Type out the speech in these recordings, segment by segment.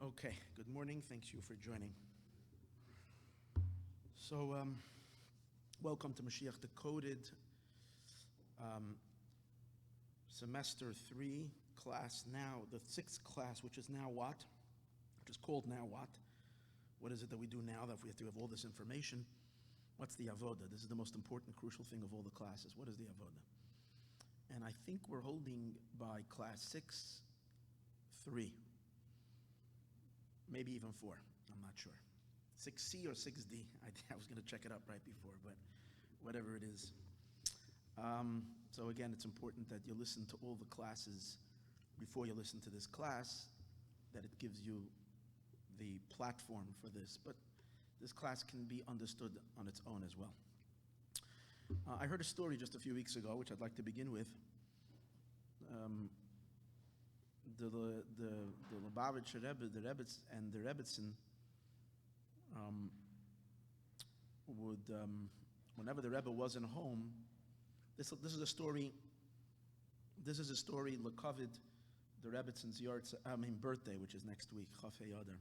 Okay, good morning. Thanks you for joining. So, welcome to Moshiach Decoded, semester 3 class now, the 6th class, which is now what? Which is called now what? What is it that we do now that if we have to have all this information? What's the avoda? This is the most important, crucial thing of all the classes. What is the avoda? And I think we're holding by class 6-3. Maybe even 4, I'm not sure. 6C or 6D, I was going to check it up right before, but whatever it is. So again, it's important that you listen to all the classes before you listen to this class, that it gives you the platform for this, but this class can be understood on its own as well. I heard a story just a few weeks ago, which I'd like to begin with. The Lubavitcher Rebbe, the rebbetzin and the rebbetzin would, whenever the Rebbe wasn't home, this is a story. This is a story. Decoded, the rebetzin's birthday, which is next week, Chafei Adar.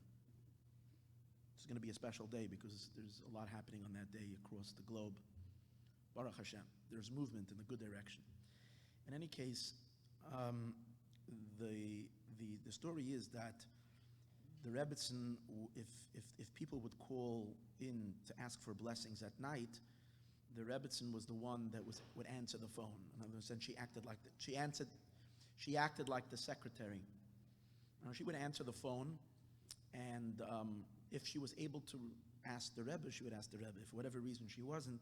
It's going to be a special day because there's a lot happening on that day across the globe. Baruch Hashem, there's movement in the good direction. In any case, the story is that the rebbetzin, if people would call in to ask for blessings at night, the rebbetzin was the one that would answer the phone. In other sense, she acted like the secretary. She would answer the phone, and if she was able to ask the Rebbe, she would ask the Rebbe. If for whatever reason she wasn't,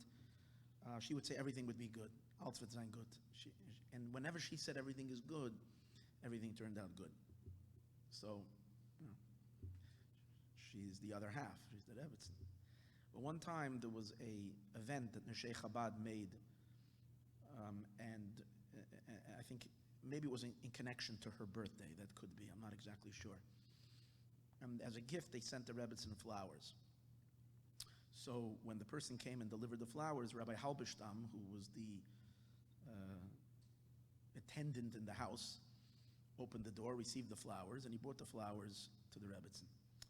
she would say everything would be good. Alles wird sein gut. And whenever she said everything is good, everything turned out good. So, she's the other half. She's the rebbetzin. But one time there was a event that Neshei Chabad made, and I think maybe it was in connection to her birthday. That could be. I'm not exactly sure. And as a gift, they sent the rebbetzin flowers. So when the person came and delivered the flowers, Rabbi Halberstam, who was the attendant in the house, opened the door, received the flowers, and he brought the flowers to the rebbetzin.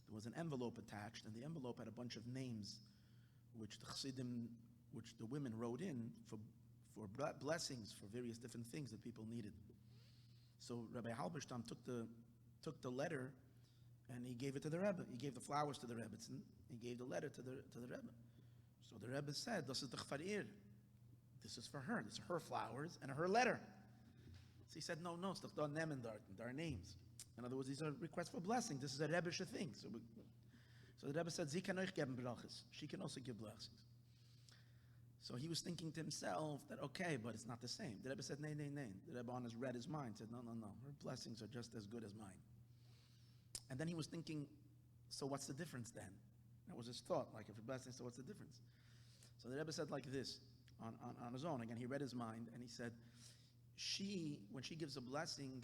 There was an envelope attached, and the envelope had a bunch of names which the Chassidim, which the women wrote in for blessings, for various different things that people needed. So Rabbi Halberstam took the letter, and he gave it to the Rebbe. He gave the flowers to the rebbetzin. He gave the letter to the Rebbe. So the Rebbe said, "Das ist doch für ihr. This is for her. This is her flowers and her letter." So he said, "No, it's doch nemen dort, our names." In other words, these are requests for blessing. This is a Rebbeische thing. So the Rebbe said, "Sie kann euch geben brachas." She can also give blessings. So he was thinking to himself that, okay, but it's not the same. The Rebbe said, "Nay." The Rebbe read his mind, said, No. Her blessings are just as good as mine. And then he was thinking, so what's the difference then? That was his thought, like if a blessing, so what's the difference? So the Rebbe said like this, on his own. Again, he read his mind, and he said, when she gives a blessing,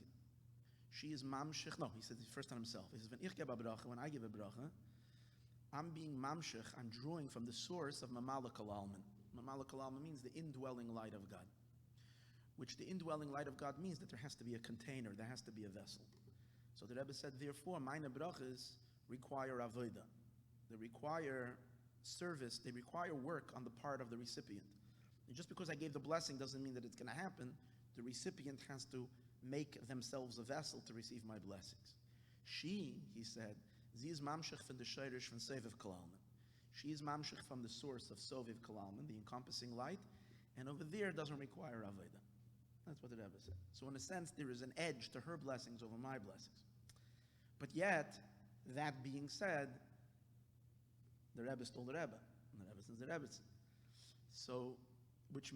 she is mamshech. No, he said it first on himself. He says, when ich gebe a bracha, when I give a bracha, I'm being mamshech, I'm drawing from the source of mamalak al-alman. Mamalak al-alman means the indwelling light of God, which the indwelling light of God means that there has to be a container, there has to be a vessel. So the Rebbe said, therefore, meine brachas require avodah. They require service, they require work on the part of the recipient. And just because I gave the blessing doesn't mean that it's going to happen. The recipient has to make themselves a vessel to receive my blessings. She, he said, sie is mamshech von der Sheirish von Soviv Kalalman. She is mamshech from the source of Soviv Kalalman, the encompassing light, and over there it doesn't require avodah. That's what the Rebbe said. So in a sense, there is an edge to her blessings over my blessings. But yet, that being said, the Rebbe stole the Rebbe, and the Rebbe is the rebbetzin. So, which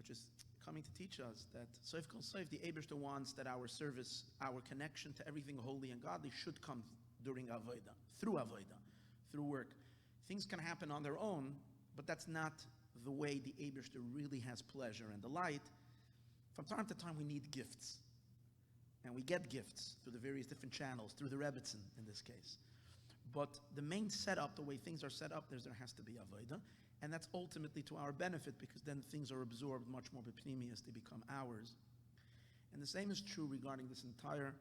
is coming to teach us that Soif Kol Soif, the Eibishter wants that our service, our connection to everything holy and godly should come during Avodah, through work. Things can happen on their own, but that's not the way the Eibishter really has pleasure and delight. From time to time, we need gifts. And we get gifts through the various different channels, through the rebbetzin in this case. But the main setup, the way things are set up, there has to be avodah. And that's ultimately to our benefit, because then things are absorbed much more b'pnimius, they become ours. And the same is true regarding this entire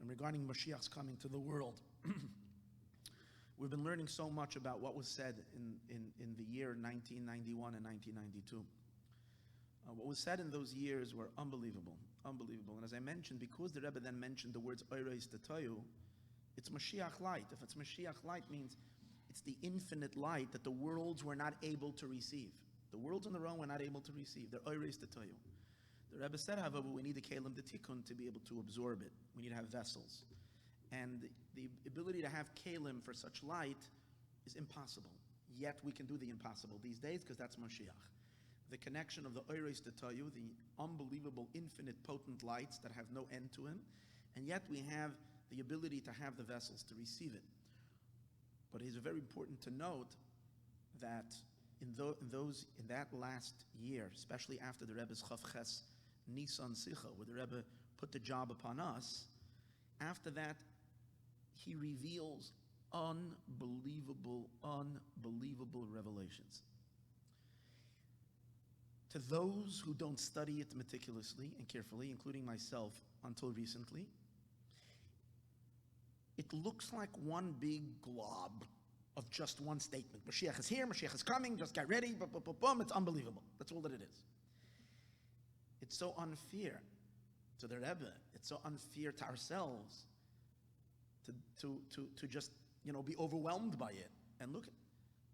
regarding Moshiach's coming to the world. We've been learning so much about what was said in the year 1991 and 1992. What was said in those years were unbelievable. And as I mentioned, because the Rebbe then mentioned the words Oireis Tetoyu, it's Mashiach light. If it's Mashiach light, means it's the infinite light that the worlds were not able to receive. The worlds on their own were not able to receive. They're Oireis Tetoyu. The Rebbe said, however, we need a kelim de tikkun to be able to absorb it. We need to have vessels. And the ability to have kelim for such light is impossible. Yet we can do the impossible these days because that's Moshiach. The connection of the Oireis Tetoyu, the unbelievable, infinite, potent lights that have no end to him, and yet we have the ability to have the vessels to receive it. But it is very important to note that in that last year, especially after the Rebbe's Chav Ches Nisan Sicha, where the Rebbe put the job upon us, after that, he reveals unbelievable revelations. To those who don't study it meticulously and carefully, including myself until recently, it looks like one big glob of just one statement. Mashiach is here, Mashiach is coming, just get ready, boom, it's unbelievable. That's all that it is. It's so unfair to the Rebbe, it's so unfair to ourselves to just, be overwhelmed by it. And look,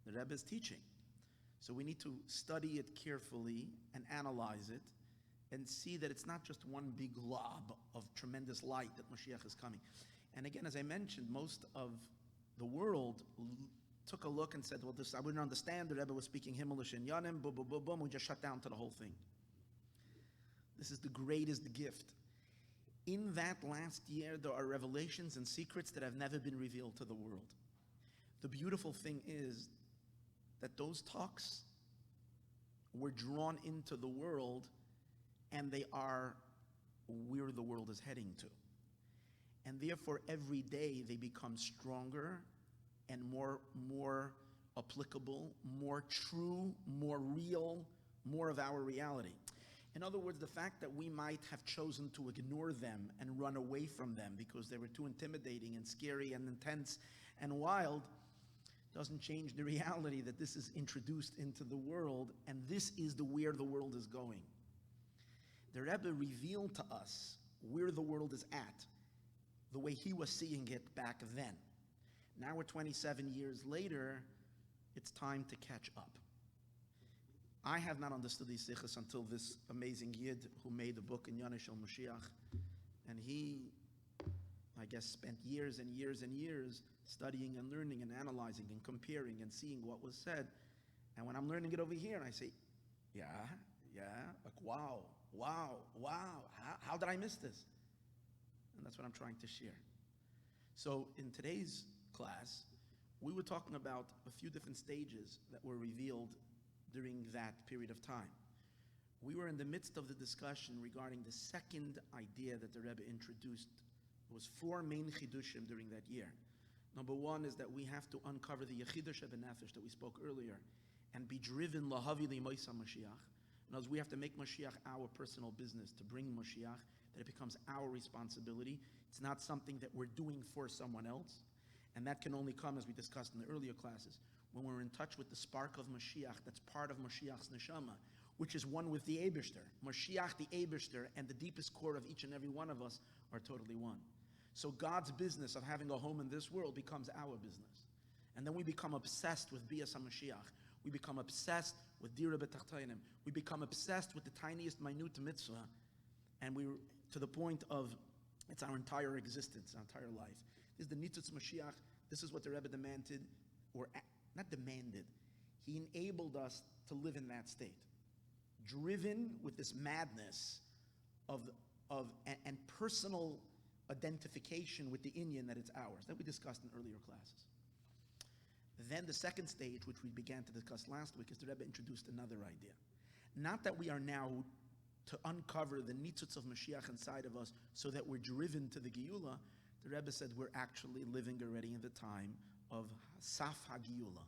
the Rebbe is teaching. So we need to study it carefully and analyze it and see that it's not just one big glob of tremendous light that Moshiach is coming. And again, as I mentioned, most of the world took a look and said, well, this I wouldn't understand. The Rebbe was speaking Himmelish and Yanim, boom, boom, boom, boom. We just shut down to the whole thing. This is the greatest gift. In that last year, there are revelations and secrets that have never been revealed to the world. The beautiful thing is that those talks were drawn into the world, and they are where the world is heading to. And therefore, every day they become stronger and more applicable, more true, more real, more of our reality. In other words, the fact that we might have chosen to ignore them and run away from them because they were too intimidating and scary and intense and wild doesn't change the reality that this is introduced into the world, and this is where the world is going. The Rebbe revealed to us where the world is at, the way he was seeing it back then. Now we're 27 years later, it's time to catch up. I have not understood these sikhs until this amazing Yid who made the book in Yanish al Moshiach, and he, I guess, spent years and years and years studying and learning and analyzing and comparing and seeing what was said. And when I'm learning it over here, I say, yeah, like wow, how did I miss this? And that's what I'm trying to share. So in today's class, we were talking about a few different stages that were revealed during that period of time. We were in the midst of the discussion regarding the second idea that the Rebbe introduced. There was 4 main chidushim during that year. Number 1 is that we have to uncover the yechidah shebenefesh that we spoke earlier and be driven lahavi li'moisa Mashiach. In other words, we have to make Mashiach our personal business, to bring Mashiach, that it becomes our responsibility. It's not something that we're doing for someone else. And that can only come, as we discussed in the earlier classes, when we're in touch with the spark of Mashiach that's part of Mashiach's neshama, which is one with the Eibishter. Mashiach, the Eibishter, and the deepest core of each and every one of us are totally one. So God's business of having a home in this world becomes our business. And then we become obsessed with Bias HaMashiach. We become obsessed with Dira B'Tachtainim. We become obsessed with the tiniest, minute mitzvah, and we're to the point of it's our entire existence, our entire life. This is the Nitzutz Mashiach. This is what the Rebbe demanded, or not demanded. He enabled us to live in that state, driven with this madness of personal identification with the Inyan that it's ours, that we discussed in earlier classes. Then the second stage, which we began to discuss last week, is the Rebbe introduced another idea. Not that we are now to uncover the nitzutz of Mashiach inside of us so that we're driven to the Geula. The Rebbe said we're actually living already in the time of Saf HaGeula,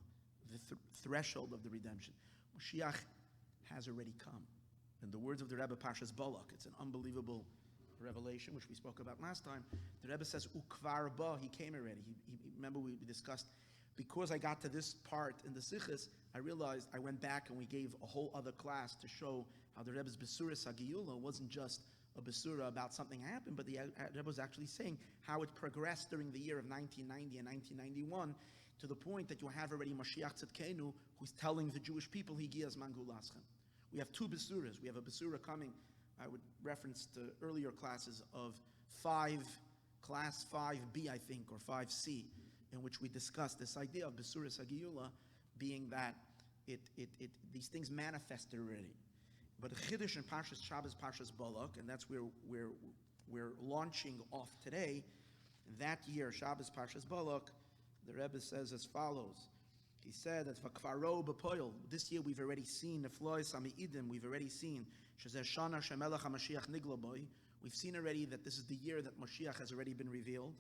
the threshold of the redemption. Mashiach has already come. In the words of the Rebbe Pashas Balak, it's an unbelievable revelation, which we spoke about last time. The Rebbe says, Ukvar ba, he came already. Remember we discussed, because I got to this part in the Sichos, I realized I went back and we gave a whole other class to show how the Rebbe's Besura Sagiyula wasn't just a Besura about something happened, but the Rebbe was actually saying how it progressed during the year of 1990 and 1991 to the point that you have already Moshiach Tzidkenu, who's telling the Jewish people, Higias Mangulaschem. We have two Besuras. We have a Besura coming, I would reference to earlier classes of class 5B, I think, or 5C, in which we discussed this idea of Besura Sagiyula being that these things manifested already. But Chiddush and Parshas Shabbos, Parshas Balak, and that's where we're launching off today. That year, Shabbos, Parshas Balak, the Rebbe says as follows. He said that Vakvaro B'Poyel, this year we've already seen the Flois Ami'idim, we've already seen Shezeh Shana Shemelech HaMashiach Nigla Boy. We've seen already that this is the year that Moshiach has already been revealed.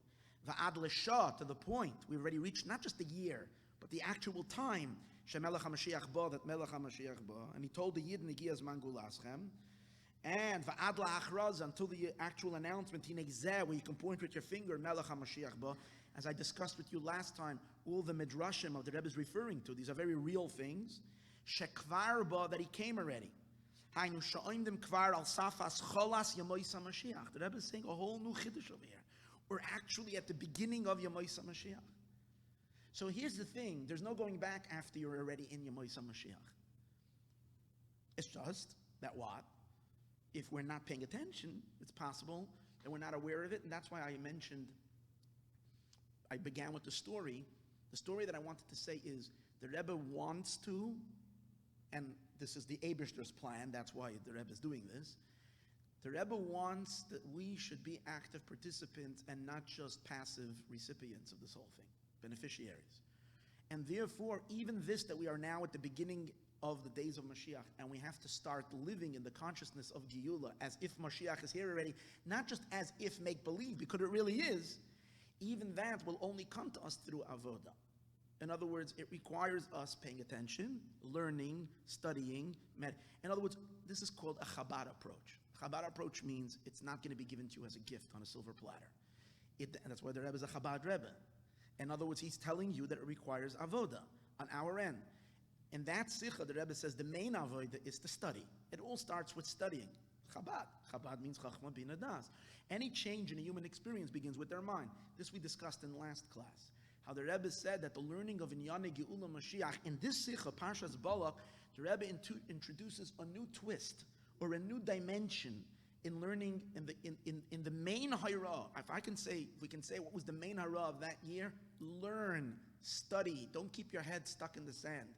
Va'ad L'Shah, to the point, we've already reached not just the year, but the actual time, Shemelech HaMashiach Ba, that Melech HaMashiach Ba, and he told the Yidden, Higias Mangulaschem, and Va'ad La'achraz, until the actual announcement, Hinegzeh, where you can point with your finger, Melech HaMashiach Ba, as I discussed with you last time, all the midrashim of the Rebbe is referring to, these are very real things, Shekvar Ba, that he came already. Hainu sha'oimdim kvar al safas cholas Yamois HaMashiach. The Rebbe is saying a whole new chiddush over here. We're actually at the beginning of Yamois HaMashiach. So here's the thing, there's no going back after you're already in Yamois HaMashiach. It's just that what? If we're not paying attention, it's possible that we're not aware of it, and that's why I began with the story. The story that I wanted to say is, the Rebbe wants to, and this is the Eibishter's plan, that's why the Rebbe is doing this, the Rebbe wants that we should be active participants and not just passive recipients of this whole thing, beneficiaries. And therefore, even this that we are now at the beginning of the days of Mashiach, and we have to start living in the consciousness of Geula as if Mashiach is here already, not just as if make-believe, because it really is, even that will only come to us through avodah. In other words, it requires us paying attention, learning, studying. In other words, this is called a Chabad approach. Chabad approach means it's not going to be given to you as a gift on a silver platter. And that's why the Rebbe is a Chabad Rebbe. In other words, he's telling you that it requires avodah on our end. In that sikha, the Rebbe says the main avodah is to study. It all starts with studying. Chabad. Chabad means Chachma Bina Das. Any change in a human experience begins with their mind. This we discussed in last class. How the Rebbe said that the learning of Inyane Geula Mashiach, in this sikha, Parshas Balak, the Rebbe introduces a new twist or a new dimension in learning in the main hara. If we can say what was the main hara of that year, learn, study. Don't keep your head stuck in the sand.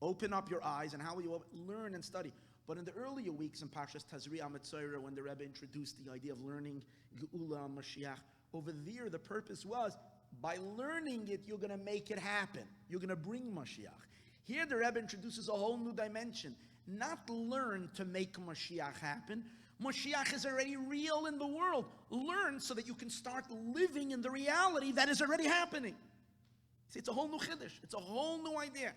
Open up your eyes, and how will you learn and study? But in the earlier weeks in Parshas Tazri Amitzayra, when the Rebbe introduced the idea of learning Geula Mashiach, over there the purpose was, by learning it, you're going to make it happen. You're going to bring Mashiach. Here the Rebbe introduces a whole new dimension. Not learn to make Mashiach happen. Mashiach is already real in the world. Learn so that you can start living in the reality that is already happening. See, it's a whole new chiddush. It's a whole new idea.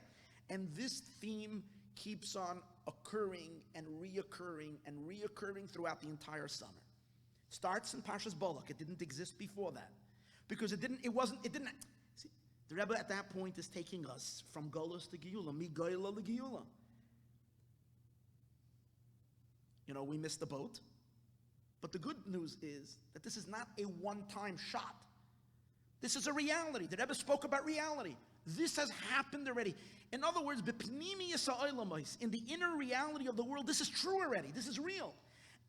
And this theme keeps on occurring and reoccurring throughout the entire summer. It starts in Parshas Balak. It didn't exist before that. Because it didn't. See, the Rebbe at that point is taking us from Golos to Geula, mi Goyla to Geula. We missed the boat. But the good news is that this is not a one-time shot. This is a reality. The Rebbe spoke about reality. This has happened already. In other words, in the inner reality of the world, this is true already. This is real.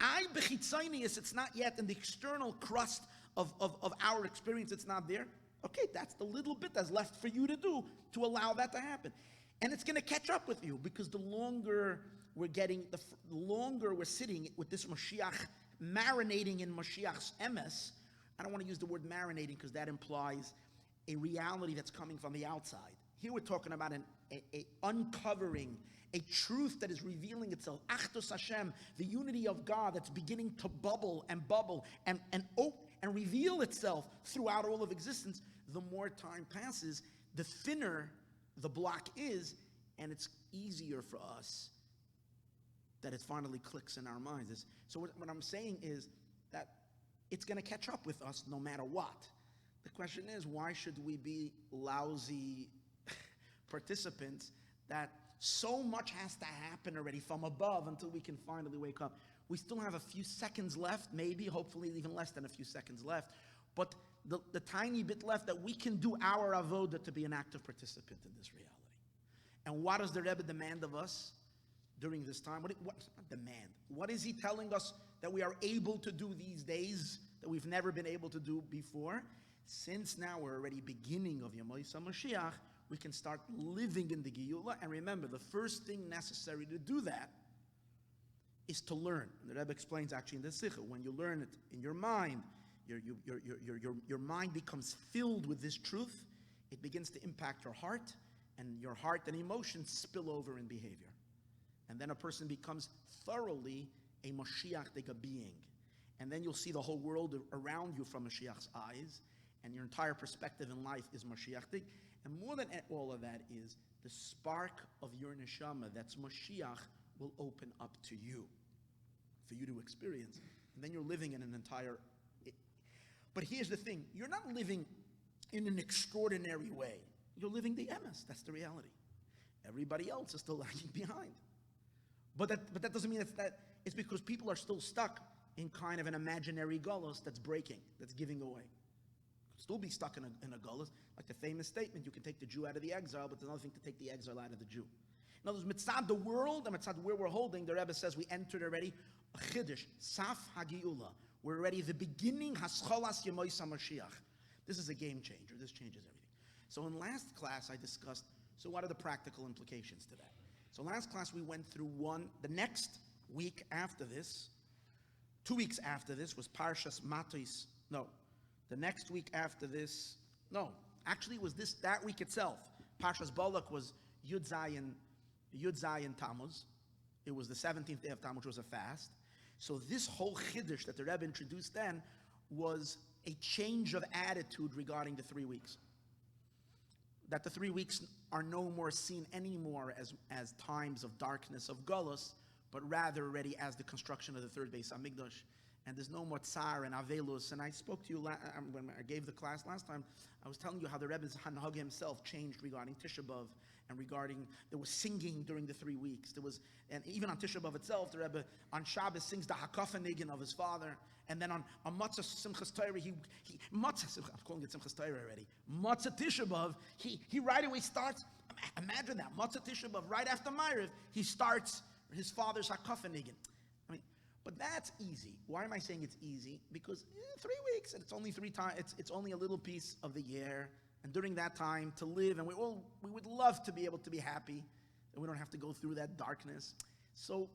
It's not yet in the external crust of our experience. It's not there. Okay, that's the little bit that's left for you to do to allow that to happen. And it's going to catch up with you, because the longer we're sitting with this Moshiach, marinating in Moshiach's emes. I don't want to use the word marinating because that implies a reality that's coming from the outside. Here we're talking about a uncovering, a truth that is revealing itself. Achdus Hashem, the unity of God that's beginning to bubble and reveal itself throughout all of existence. The more time passes, the thinner the block is, and it's easier for us that it finally clicks in our minds. So what I'm saying is that it's going to catch up with us no matter what. The question is, why should we be lousy participants that so much has to happen already from above until we can finally wake up? We still have a few seconds left, maybe, hopefully even less than a few seconds left, but the tiny bit left that we can do our avoda to be an active participant in this reality. And what does the Rebbe demand of us during this time? What not demand? What is he telling us that we are able to do these days that we've never been able to do before? Since now we're already beginning of Yemei Mashiach, we can start living in the Geula. And remember, the first thing necessary to do that is to learn. And the Rebbe explains actually in the Sikha, when you learn it in your mind, your mind becomes filled with this truth. It begins to impact your heart, and your heart and emotions spill over in behavior. And then a person becomes thoroughly a Moshiach being. And then you'll see the whole world around you from Moshiach's eyes, and your entire perspective in life is Moshiach. And more than all of that is the spark of your neshama, that's Moshiach, will open up to you, for you to experience. And then you're living in an entire... But here's the thing, you're not living in an extraordinary way. You're living the emes, that's the reality. Everybody else is still lagging behind. But that doesn't mean it's because people are still stuck in kind of an imaginary galus that's breaking, that's giving away. Still be stuck in a galus, like the famous statement, you can take the Jew out of the exile, but there's another thing to take the exile out of the Jew. In other words, mitzad the world and mitzad where we're holding, the Rebbe says we entered already a chiddush, saf hagiula. We're already the beginning, hascholas yemois mashiach. This is a game changer. This changes everything. So in last class I discussed, so what are the practical implications to that? So last class we went through the next week after this, 2 weeks after this was Parshas Matos. No, the next week after this, no, actually it was that week itself. Parshas Balak was Yud Zayin Tammuz. It was the 17th day of Tammuz, which was a fast. So this whole chiddush that the Rebbe introduced then was a change of attitude regarding the 3 weeks. That the 3 weeks are no more seen anymore as times of darkness, of galus, but rather already as the construction of the third Beis Hamikdash. And there's no more tsar and avelus. And I spoke to you when I gave the class last time. I was telling you how the Rebbe's Hanhag himself changed regarding Tisha B'Av, and regarding there was singing during the 3 weeks. There was, and even on Tisha B'Av itself, the Rebbe on Shabbos sings the Hakafanigan of his father. And then on Matzah Simchas Torah, I'm calling it Simchas Torah already. Matzah Tisha B'Av, he right away starts. Imagine that Matzah Tisha B'Av right after Ma'ariv, he starts his father's Hakafanigan. But that's easy. Why am I saying it's easy? Because 3 weeks, and it's only 3 times. It's only a little piece of the year, and during that time to live, and we would love to be able to be happy, and we don't have to go through that darkness. So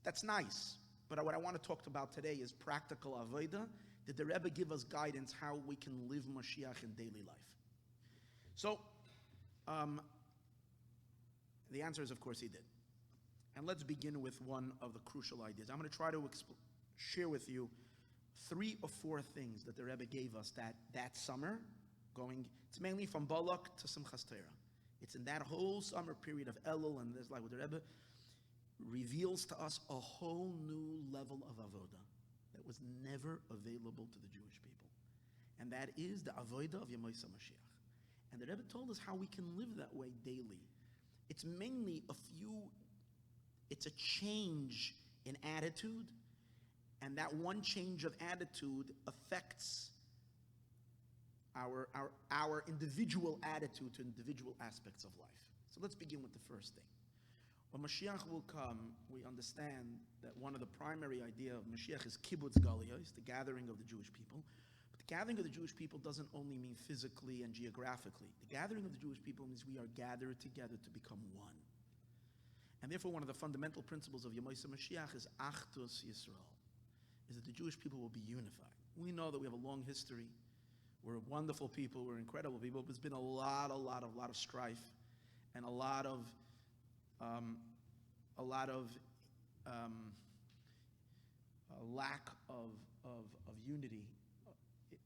that's nice. But what I want to talk about today is practical avodah. Did the Rebbe give us guidance how we can live Moshiach in daily life? So the answer is, of course, he did. And let's begin with one of the crucial ideas. I'm going to try to share with you 3 or 4 things that the Rebbe gave us that summer. It's mainly from Balak to Simchas Torah. It's in that whole summer period of Elul, and there's like what the Rebbe reveals to us a whole new level of avodah that was never available to the Jewish people. And that is the avodah of Yemei Mashiach. And the Rebbe told us how we can live that way daily. It's mainly it's a change in attitude, and that one change of attitude affects our individual attitude to individual aspects of life. So let's begin with the first thing. When Mashiach will come, we understand that one of the primary ideas of Mashiach is kibbutz galuyos, the gathering of the Jewish people. But the gathering of the Jewish people doesn't only mean physically and geographically. The gathering of the Jewish people means we are gathered together to become one. And therefore, one of the fundamental principles of Yemei Mashiach is Achdus Yisroel, is that the Jewish people will be unified. We know that we have a long history. We're wonderful people. We're incredible people. But there's been a lot of strife, and a lot of lack of unity,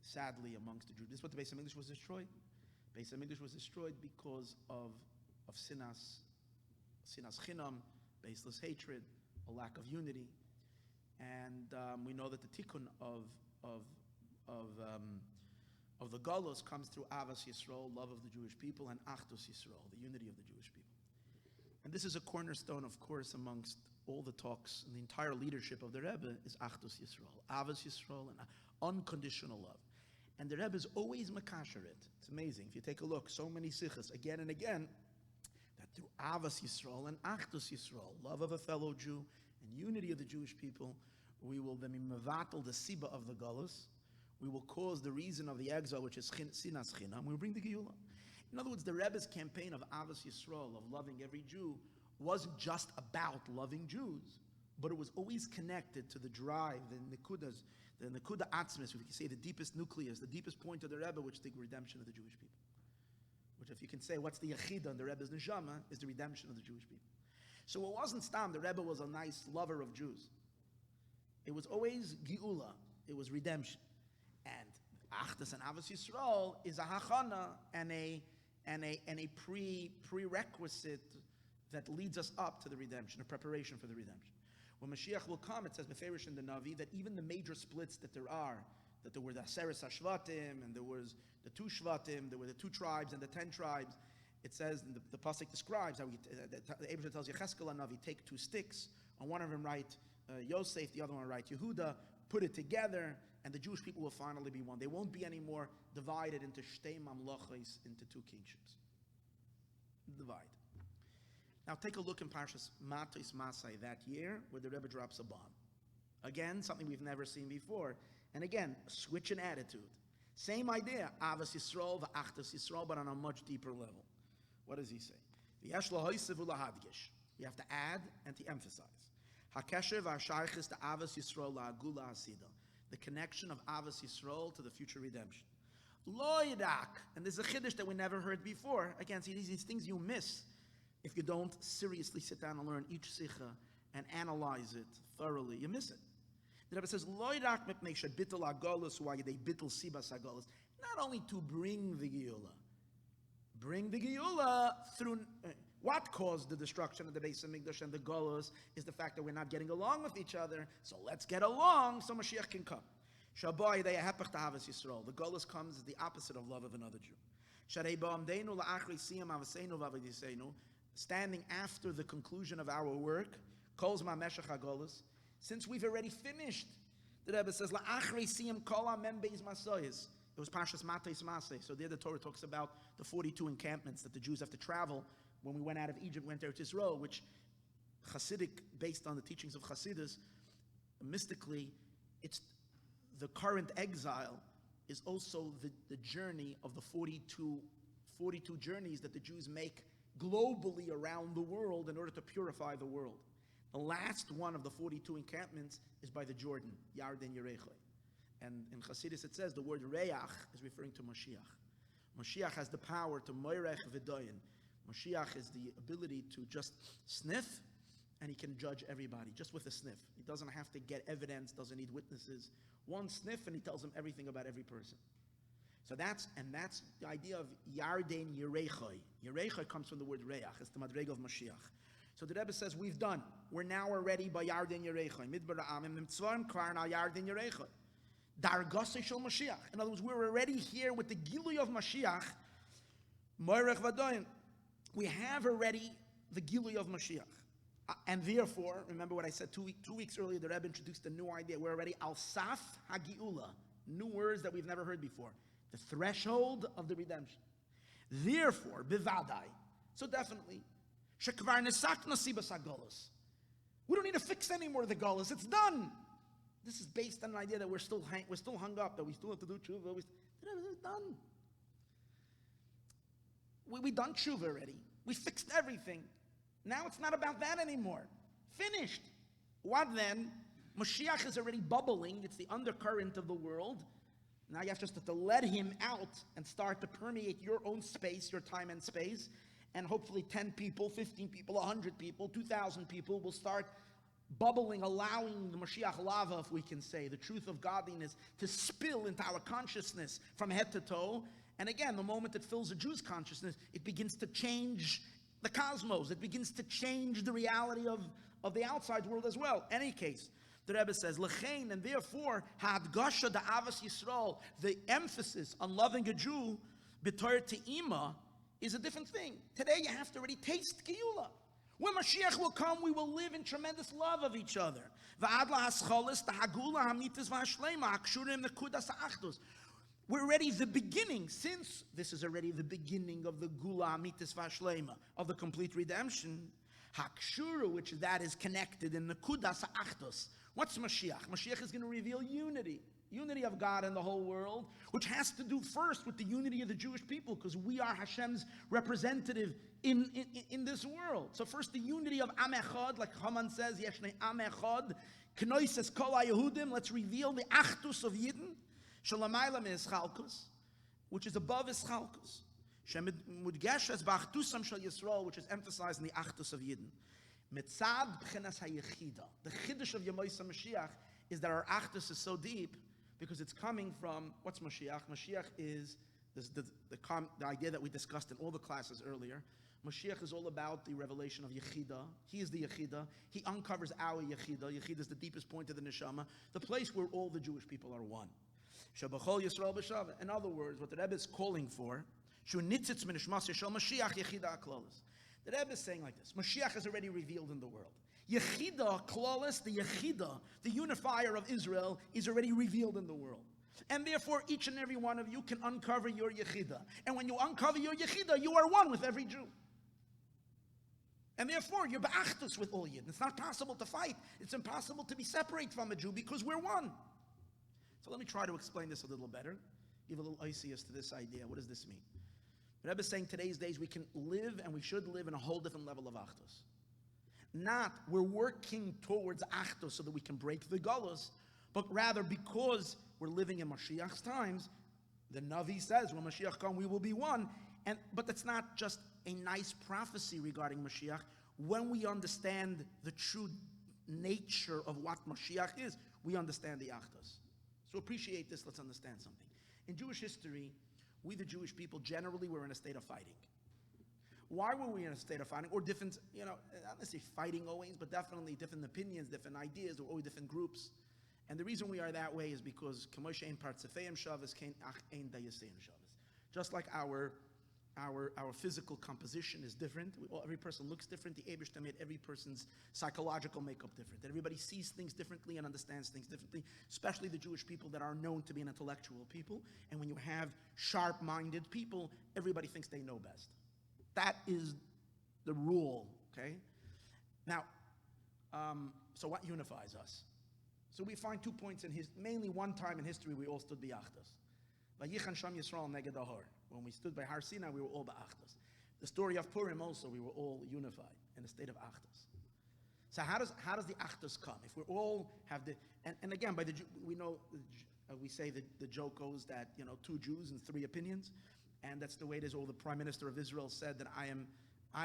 sadly, amongst the Jews. This is what the Beis Hamikdash was destroyed. Beis Hamikdash was destroyed because of sinas chinam, baseless hatred, a lack of unity. And we know that the tikkun of the Golos comes through Avas Yisroel, love of the Jewish people, and Achdus Yisroel, the unity of the Jewish people. And this is a cornerstone, of course, amongst all the talks, and the entire leadership of the Rebbe is Achdus Yisroel, Avas Yisroel, and unconditional love. And the Rebbe is always makasher it. It's amazing. If you take a look, so many sichos, again and again, that through Avas Yisroel and Achdus Yisroel, love of a fellow Jew, and unity of the Jewish people, we will then mevatel the siba of the Golos. We will cause the reason of the exile, which is sinas chinam. We will bring the Geula. In other words, the Rebbe's campaign of Avas Yisroel, of loving every Jew, wasn't just about loving Jews, but it was always connected to the drive, the nekuda atzmis, we can say the deepest nucleus, the deepest point of the Rebbe, which is the redemption of the Jewish people. Which, if you can say, what's the yechida in the Rebbe's neshama, is the redemption of the Jewish people. So it wasn't stam, the Rebbe was a nice lover of Jews. It was always Geula, it was redemption. And Achdus and Avos Yisrael is a hachana and a prerequisite that leads us up to the redemption, a preparation for the redemption. When Moshiach will come, it says Beferish in the Navi that even the major splits that there were the Aseres HaShvatim, and there was the 2 Shvatim, there were the 2 tribes and the 10 tribes. It says, the pasuk describes how the Abraham tells Yecheskel and Navi, take 2 sticks, on one of them write Yosef, the other one write Yehuda, put it together, and the Jewish people will finally be one. They won't be anymore divided into shtei mamlochos, into 2 kingships. Divide. Now take a look in Parshas Matos Masai that year, where the Rebbe drops a bomb. Again, something we've never seen before. And again, a switch in attitude. Same idea, Avas Yisrael, V'Achdus Yisrael, but on a much deeper level. What does he say? V'yesh lahoysev u'lahadgish. You have to add and to emphasize. HaKesher v'Hashaychis to Avas Yisrael la'agula hasida. The connection of Avas Yisrael to the future redemption. Lo yidak, and there's a chiddush that we never heard before. Again, see, these things you miss if you don't seriously sit down and learn each sikha and analyze it thoroughly. You miss it. The Rebbe says, Lo yidak mipnei shebitul agolus u'ayidei bitul sibas agolus. Not only to bring the Geula through. What caused the destruction of the Beis HaMikdash and the Golus is the fact that we're not getting along with each other. So let's get along so Mashiach can come. Shabai they hepech tahavas Yisrael. The Golus comes as the opposite of love of another Jew. Sharei ba'amdeinu la'achri siyam avaseinu v'avadiseinu. Standing after the conclusion of our work, calls ma meshach hagolus. Since we've already finished, the Rebbe says la'achri siyam kol ha'mem beis masoyis. It was Parshas Matos Masei. So there the Torah talks about the 42 encampments that the Jews have to travel. When we went out of Egypt, went to Yisroel, which Chassidic, based on the teachings of Chassidus, mystically, it's the current exile is also the journey of the 42 journeys that the Jews make globally around the world in order to purify the world. The last one of the 42 encampments is by the Jordan, Yarden Yerechoi. And in Chassidus it says the word Reach is referring to Moshiach. Moshiach has the power to Moirech V'doyin. Moshiach is the ability to just sniff, and he can judge everybody just with a sniff. He doesn't have to get evidence, doesn't need witnesses. One sniff, and he tells them everything about every person. So that's the idea of Yarden Yerechoi. Yerechoi comes from the word Reach. It's the Madrega of Moshiach. So the Rebbe says, we've done. We're now already by Yarden Yerechoi. Midbar Amim Mitzvahim Kvar now Yarden Yerechoi. Dargase Shel Mashiach. In other words, we're already here with the Gilui of Mashiach. Moirech Vadoyin. We have already the Gilui of Mashiach. And therefore, remember what I said 2 weeks earlier, the Rebbe introduced a new idea. We're already al saf hagiula, new words that we've never heard before. The threshold of the redemption. Therefore, bivadai, so definitely, shekvar nesakna sibas hagolos. We don't need to fix any more of the golos. It's done. This is based on an idea that we're still hung up, that we still have to do tshuva. It's done. We done tshuva already. We fixed everything. Now it's not about that anymore. Finished. What then? Moshiach is already bubbling. It's the undercurrent of the world. Now you have just to let him out and start to permeate your own space, your time and space. And hopefully 10 people, 15 people, 100 people, 2,000 people will start bubbling, allowing the Moshiach lava, if we can say, the truth of godliness to spill into our consciousness from head to toe. And again, the moment it fills a Jew's consciousness, it begins to change the cosmos. It begins to change the reality of the outside world as well. Any case, The Rebbe says, L'chein, and therefore, ha'adgasha da'avas Yisroel, the emphasis on loving a Jew, b'torah te'ima, is a different thing. Today you have to already taste Geula. When Mashiach will come, we will live in tremendous love of each other. We're already the beginning, since this is already the beginning of the Gula Amitis Vashlema, of the complete redemption. Hakshuru, which that is connected in the Kudas Achdos. What's Mashiach? Mashiach is going to reveal unity. Unity of God in the whole world, which has to do first with the unity of the Jewish people, because we are Hashem's representative in this world. So first the unity of Am Echad, like Haman says, Yeshnei Am Echad, Knoises Kol HaYehudim, let's reveal the Achdus of Yidden, Shalamayla Me'eschalkus, which is above Eschalkus, Shemudgeshes Ba'achtusam Shal Yisroel, which is emphasized in the Achdus of Yidden. Mitzad B'chenas HaYechida, the Chiddush of Yemoisa Mashiach is that our Achdus is so deep, because it's coming from, what's Moshiach? Moshiach is the idea that we discussed in all the classes earlier. Moshiach is all about the revelation of Yechida. He is the Yechida. He uncovers our Yechida. Yechida is the deepest point of the Neshama, the place where all the Jewish people are one. Shabachol Yisroel b'Shava. In other words, what the Rebbe is calling for, Shu nitzitz min Nishmas Yishol Mashiach Yechida Aklolis. The Rebbe is saying like this: Mashiach is already revealed in the world. Yechida, Klolis, the Yechida, the unifier of Israel, is already revealed in the world. And therefore, each and every one of you can uncover your Yechida. And when you uncover your Yechida, you are one with every Jew. And therefore, you're ba'achtus with all Yidden. It's not possible to fight. It's impossible to be separate from a Jew because we're one. So let me try to explain this a little better. Give a little iciness to this idea. What does this mean? The Rebbe is saying today's days we can live and we should live in a whole different level of achtus. Not we're working towards Achdos so that we can break the Galus, but rather because we're living in Mashiach's times, the Navi says when Mashiach comes we will be one. But that's not just a nice prophecy regarding Mashiach. When we understand the true nature of what Mashiach is, we understand the Achdos. So appreciate this, let's understand something. In Jewish history, we the Jewish people generally were in a state of fighting. Why were we in a state of fighting? Or different, not necessarily fighting always, but definitely different opinions, different ideas, or always different groups. And the reason we are that way is because just like our physical composition is different, every person looks different, the Eibishter made every person's psychological makeup different. Everybody sees things differently and understands things differently, especially the Jewish people that are known to be an intellectual people. And when you have sharp-minded people, everybody thinks they know best. That is the rule, okay? Now, so what unifies us? So we find 2 points mainly one time in history we all stood b'achdos. Vayichan Sham Yisrael neged Ahor. When we stood by Har Sinai, we were all b'achdos. The story of Purim also, we were all unified in a state of achdos. So how does the achdos come? If we all have and again, we know, we say that the joke goes that, 2 Jews and 3 opinions. And that's the way it is. Or the Prime Minister of Israel said that I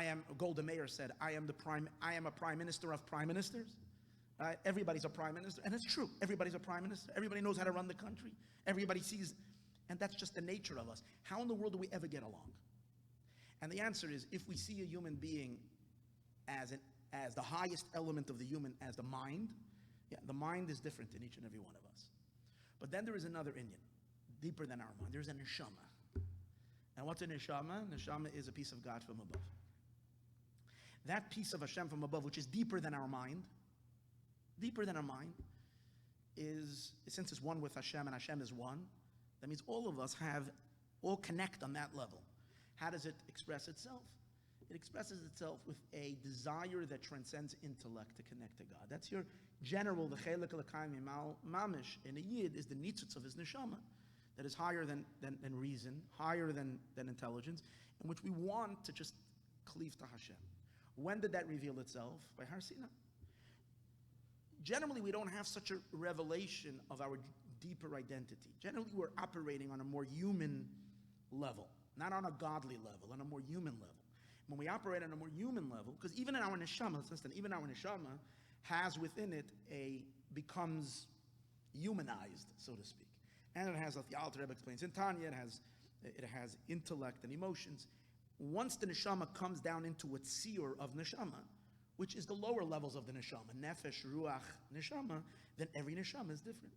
am. Golda Meir said, I am a Prime Minister of Prime Ministers. Everybody's a Prime Minister, and it's true. Everybody's a Prime Minister. Everybody knows how to run the country. Everybody sees, and that's just the nature of us. How in the world do we ever get along? And the answer is, if we see a human being as the highest element of the human, as the mind, the mind is different in each and every one of us. But then there is another Indian, deeper than our mind. There's a neshama. And what's a neshama? Neshama is a piece of God from above. That piece of Hashem from above, which is deeper than our mind, is, since it's one with Hashem and Hashem is one, that means all of us all connect on that level. How does it express itself? It expresses itself with a desire that transcends intellect to connect to God. That's your general, the chelik l'kaim mamish in a yid is the nitzutz of his neshama, that is higher than reason, higher than intelligence, in which we want to just cleave to Hashem. When did that reveal itself? By Har Sinai. Generally, we don't have such a revelation of our deeper identity. Generally, we're operating on a more human level, not on a godly level, on a more human level. When we operate on a more human level, because even in our neshama, listen, even our neshama has within it becomes humanized, so to speak. And it has, like the Alter Rebbe explains in Tanya, it has intellect and emotions. Once the neshama comes down into a tzir of neshama, which is the lower levels of the neshama, nefesh, ruach, neshama, then every neshama is different.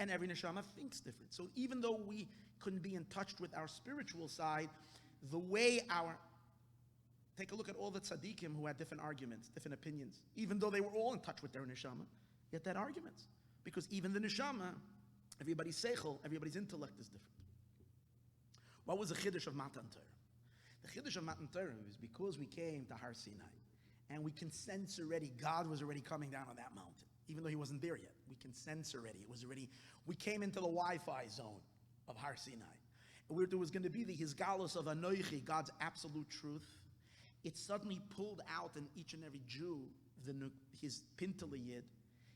And every neshama thinks different. So even though we couldn't be in touch with our spiritual side, the way take a look at all the tzaddikim who had different arguments, different opinions, even though they were all in touch with their neshama, yet they had arguments. Because even the neshama, everybody's seichel, everybody's intellect is different. What was the chiddush of Matan Torah? The chiddush of Matan Torah is because we came to Har Sinai, and we can sense already, God was already coming down on that mountain, even though he wasn't there yet. We can sense already, we came into the Wi-Fi zone of Har Sinai. Where there was going to be the Hizgalus of Anoichi, God's absolute truth. It suddenly pulled out in each and every Jew his pintaliyid,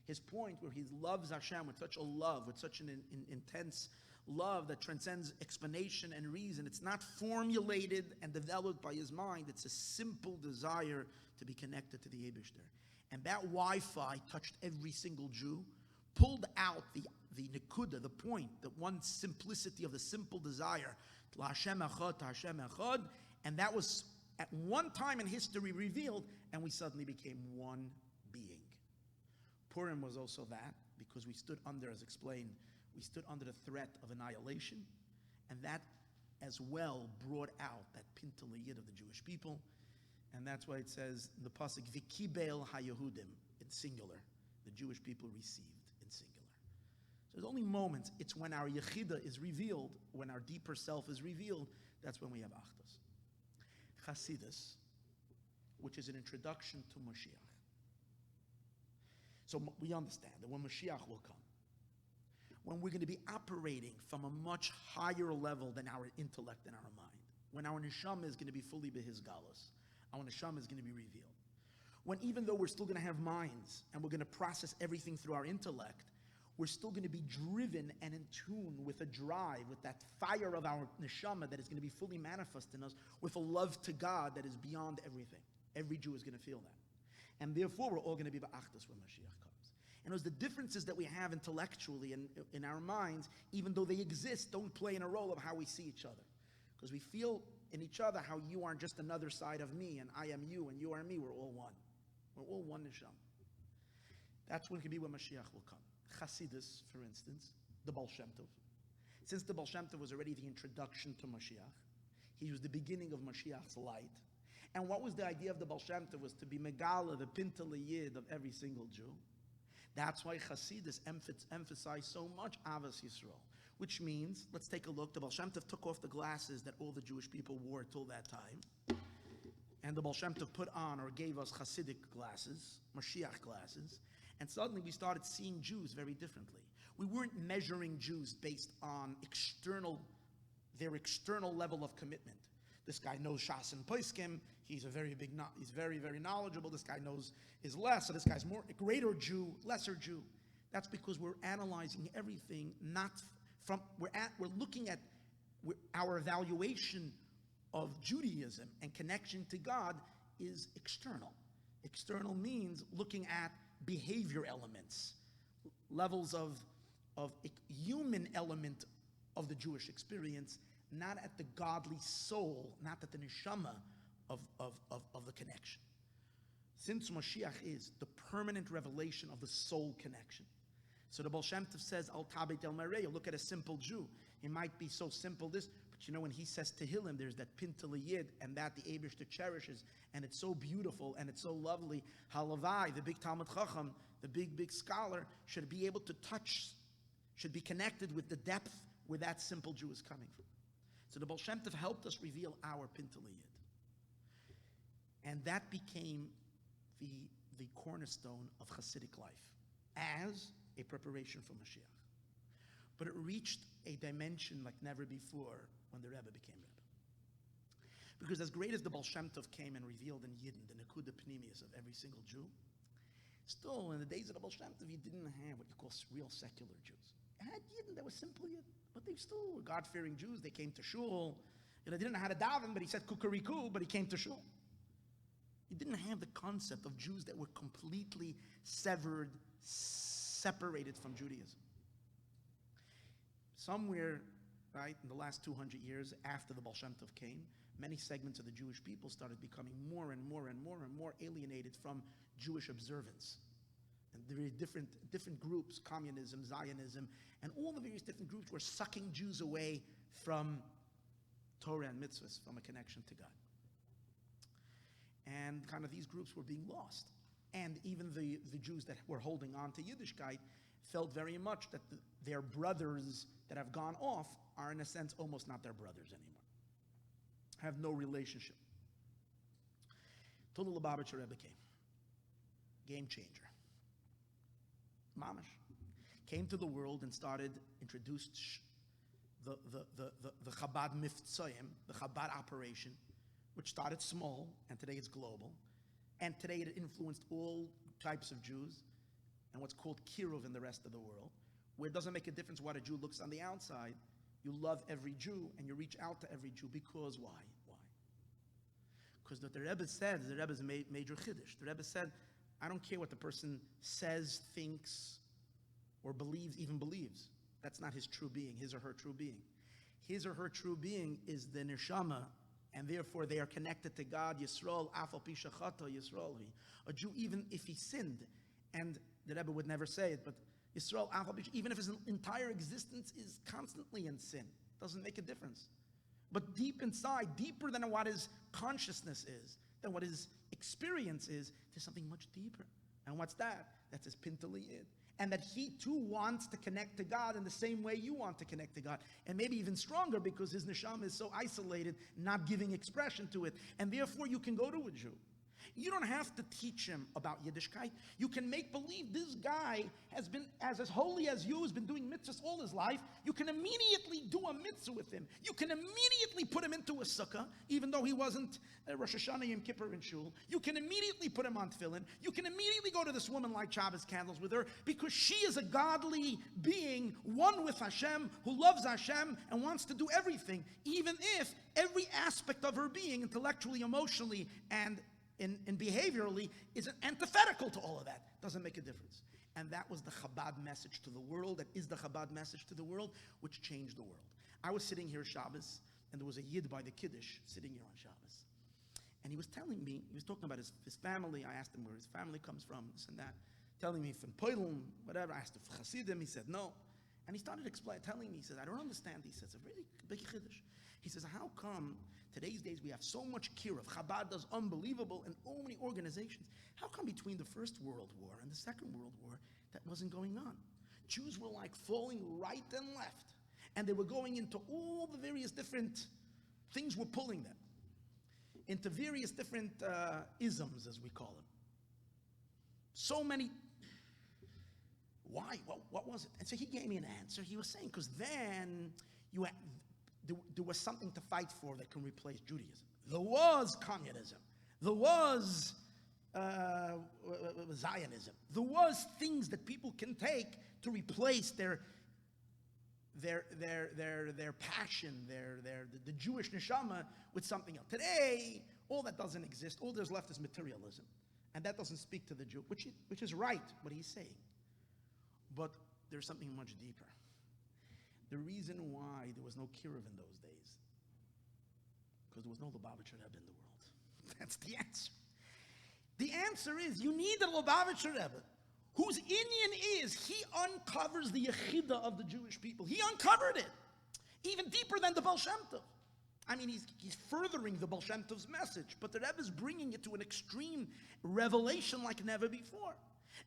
his point where he loves Hashem with such a love, with such an intense love that transcends explanation and reason. It's not formulated and developed by his mind. It's a simple desire to be connected to the Eibishter. And that Wi-Fi touched every single Jew, pulled out the nekuda, the point, the one simplicity of the simple desire, to Hashem echad, and that was at one time in history revealed, and we suddenly became one being. Purim was also that, because we stood under, as explained, we stood under the threat of annihilation, and that as well brought out that pintaliyid of the Jewish people, and that's why it says in the pasuk, V'kibel haYehudim, in singular, the Jewish people received in singular. So there's only moments, it's when our yechida is revealed, when our deeper self is revealed, that's when we have achdus. Chassidus, which is an introduction to Moshiach. So we understand that when Moshiach will come, when we're going to be operating from a much higher level than our intellect and our mind, when our neshama is going to be fully behizgalus, our neshama is going to be revealed. When even though we're still going to have minds and we're going to process everything through our intellect, we're still going to be driven and in tune with a drive, with that fire of our neshama that is going to be fully manifest in us, with a love to God that is beyond everything. Every Jew is going to feel that. And therefore, we're all going to be ba'achdus when Mashiach comes. And those the differences that we have intellectually and in our minds, even though they exist, don't play in a role of how we see each other. Because we feel in each other how you aren't just another side of me, and I am you, and you are me. We're all one. We're all one neshama. That's when it can be when Mashiach will come. Chassidus, for instance, the Baal Shem Tov. Since the Baal Shem Tov was already the introduction to Mashiach, he was the beginning of Mashiach's light. And what was the idea of the Baal Shem Tov? Was to be Megala, the Pintal Yid of every single Jew. That's why Chassidus emphasized so much Avas Yisroel, which means, let's take a look, the Baal Shem Tov took off the glasses that all the Jewish people wore till that time, and the Baal Shem Tov put on or gave us Chassidic glasses, Mashiach glasses, and suddenly we started seeing Jews very differently. We weren't measuring Jews based on their external level of commitment. This guy knows Shas and Poskim, he's very, very knowledgeable. This guy knows is less, so this guy's more a greater Jew, lesser Jew. That's because we're analyzing everything not from, we're looking at our evaluation of Judaism and connection to God is external. External means looking at behavior elements, levels of human element of the Jewish experience, not at the godly soul, not at the neshama of the connection. Since Moshiach is the permanent revelation of the soul connection. So the Baal Shem Tov says, Al Tabet El Marei, look at a simple Jew. He might be so simple this, but you know when he says Tehillim, there's that Pintal Yid, and that the Eibishter cherishes, and it's so beautiful, and it's so lovely. Halavai, the big Talmud Chacham, the big scholar, should be able to touch, should be connected with the depth where that simple Jew is coming from. So the Baal Shem Tov helped us reveal our Pintal Yid. And that became the cornerstone of Chassidic life as a preparation for Mashiach. But it reached a dimension like never before when the Rebbe became Rebbe. Because as great as the Baal Shem Tov came and revealed in Yidden the Nekuda Pnimius of every single Jew, still in the days of the Baal Shem Tov, you didn't have what you call real secular Jews. You had Yidden that were simple Yidden, but they still were God-fearing Jews. They came to shul. They didn't know how to daven, but he said kukariku, but he came to shul. You didn't have the concept of Jews that were completely severed, separated from Judaism. Somewhere, right, in the last 200 years after the Baal Shem Tov came, many segments of the Jewish people started becoming more and more and more and more alienated from Jewish observance. And there are different groups, communism, Zionism, and all the various different groups were sucking Jews away from Torah and mitzvahs, from a connection to God. And kind of these groups were being lost. And even the Jews that were holding on to Yiddishkeit felt very much that their brothers that have gone off are, in a sense, almost not their brothers anymore. Have no relationship. Till the Lubavitcher Rebbe came. Game changer. Mamash. Came to the world and introduced the Chabad Miftzayim, the Chabad operation, which started small, and today it's global. And today it influenced all types of Jews, and what's called Kiruv in the rest of the world, where it doesn't make a difference what a Jew looks on the outside. You love every Jew, and you reach out to every Jew, because why? Why? Because what the Rebbe said, the Rebbe's major chiddush. The Rebbe said, I don't care what the person says, thinks, or even believes. That's not his true being, his or her true being. His or her true being is the neshama, and therefore they are connected to God. Yisroel, afal pi shachata, Yisroel. A Jew, even if he sinned, and the Rebbe would never say it, but Yisroel, afal pi, even if his entire existence is constantly in sin, doesn't make a difference. But deep inside, deeper than what his consciousness is, than what his experience is, there's something much deeper. And what's that? That's his pintali yid. And that he too wants to connect to God in the same way you want to connect to God. And maybe even stronger, because his neshama is so isolated, not giving expression to it. And therefore you can go to a Jew. You don't have to teach him about Yiddishkeit. You can make believe this guy has been as holy as you, has been doing mitzvahs all his life. You can immediately do a mitzvah with him. You can immediately put him into a sukkah, even though he wasn't Rosh Hashanah, Yom Kippur, and Shul. You can immediately put him on tefillin. You can immediately go to this woman, light Shabbos candles with her, because she is a godly being, one with Hashem, who loves Hashem and wants to do everything, even if every aspect of her being, intellectually, emotionally, and in behaviorally, is antithetical to all of that. Doesn't make a difference. And that was the Chabad message to the world. That is the Chabad message to the world, which changed the world. I was sitting here Shabbos, and there was a Yid by the Kiddush sitting here on Shabbos. And he was telling me, he was talking about his family. I asked him where his family comes from, this and that. Telling me from Poland, whatever. I asked him for Chassidim. He said no. And he started telling me, he says, I don't understand. He says, a really big Kiddush. He says, how come today's days we have so much kiruv? Chabad does unbelievable in so many organizations. How come between the First World War and the Second World War that wasn't going on? Jews were like falling right and left. And they were going into all the various different things were pulling them. Into various different isms, as we call them. So many. Why? What was it? And so he gave me an answer. He was saying, because then there was something to fight for that can replace Judaism. There was communism. There was Zionism. There was things that people can take to replace their passion, the Jewish neshama with something else. Today, all that doesn't exist. All there's left is materialism, and that doesn't speak to the Jew, which is right what he's saying. But there's something much deeper. The reason why there was no kiruv in those days, because there was no Lubavitcher Rebbe in the world. That's the answer. The answer is you need a Lubavitcher Rebbe whose inyan is he uncovers the yechida of the Jewish people. He uncovered it even deeper than the Baal Shem Tov. I mean, he's furthering the Baal Shem Tov's message, but the Rebbe is bringing it to an extreme revelation like never before.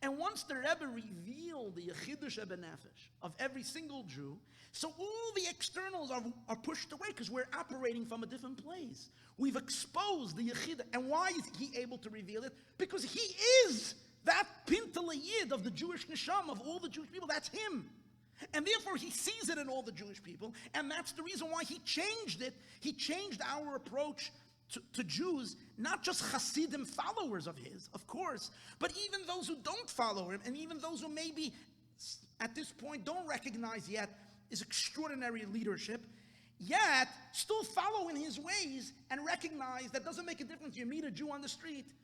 And once the Rebbe revealed the Yechidush Eben Nefesh of every single Jew, so all the externals are pushed away because we're operating from a different place. We've exposed the Yechidah. And why is he able to reveal it? Because he is that Pintele Yid of the Jewish Neshama, of all the Jewish people. That's him. And therefore he sees it in all the Jewish people. And that's the reason why he changed it. He changed our approach to Jews, not just Hasidim followers of his, of course, but even those who don't follow him, and even those who maybe at this point don't recognize yet his extraordinary leadership, yet still follow in his ways and recognize that doesn't make a difference. You meet a Jew on the street,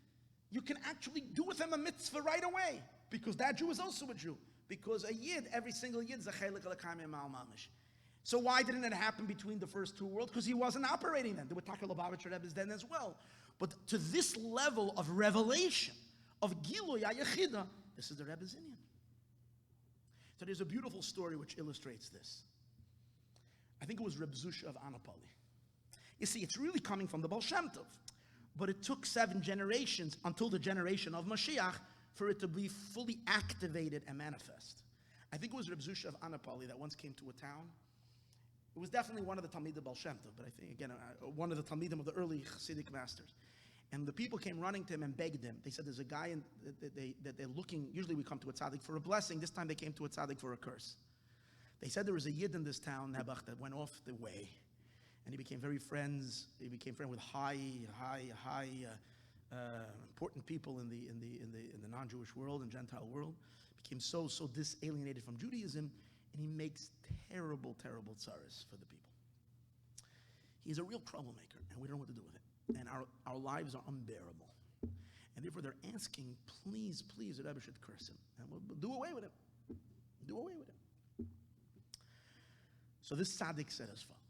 you can actually do with him a mitzvah right away, because that Jew is also a Jew. Because a Yid, every single Yid is a chelik l'kaim ma'al mamish. So why didn't it happen between the first two worlds? Because he wasn't operating then. There were Taka Lubavitcher Rebbe's then as well. But to this level of revelation, of Giluy HaYechida, this is the Rebbe's Inyan. So there's a beautiful story which illustrates this. I think it was Reb Zusha of Anapoli. You see, it's really coming from the Baal Shem Tov. But it took 7 generations until the generation of Moshiach for it to be fully activated and manifest. I think it was Reb Zusha of Anapoli that once came to a town. It was definitely one of the Talmidim of Baal Shem Tov, but I think, again, one of the Talmidim of the early Chassidic masters. And the people came running to him and begged him. They said, there's a guy that they're looking, usually we come to a tzaddik for a blessing. This time they came to a tzaddik for a curse. They said there was a yid in this town, Nebuch, that went off the way. And he became very friends. He became friends with high, important people in the non-Jewish world and Gentile world. Became so disalienated from Judaism, and he makes terrible tsaras for the people. He's a real troublemaker, and we don't know what to do with it. And our lives are unbearable. And therefore they're asking, please, the Rebbe should curse him. And we'll do away with him. Do away with him. So this tzaddik said as follows.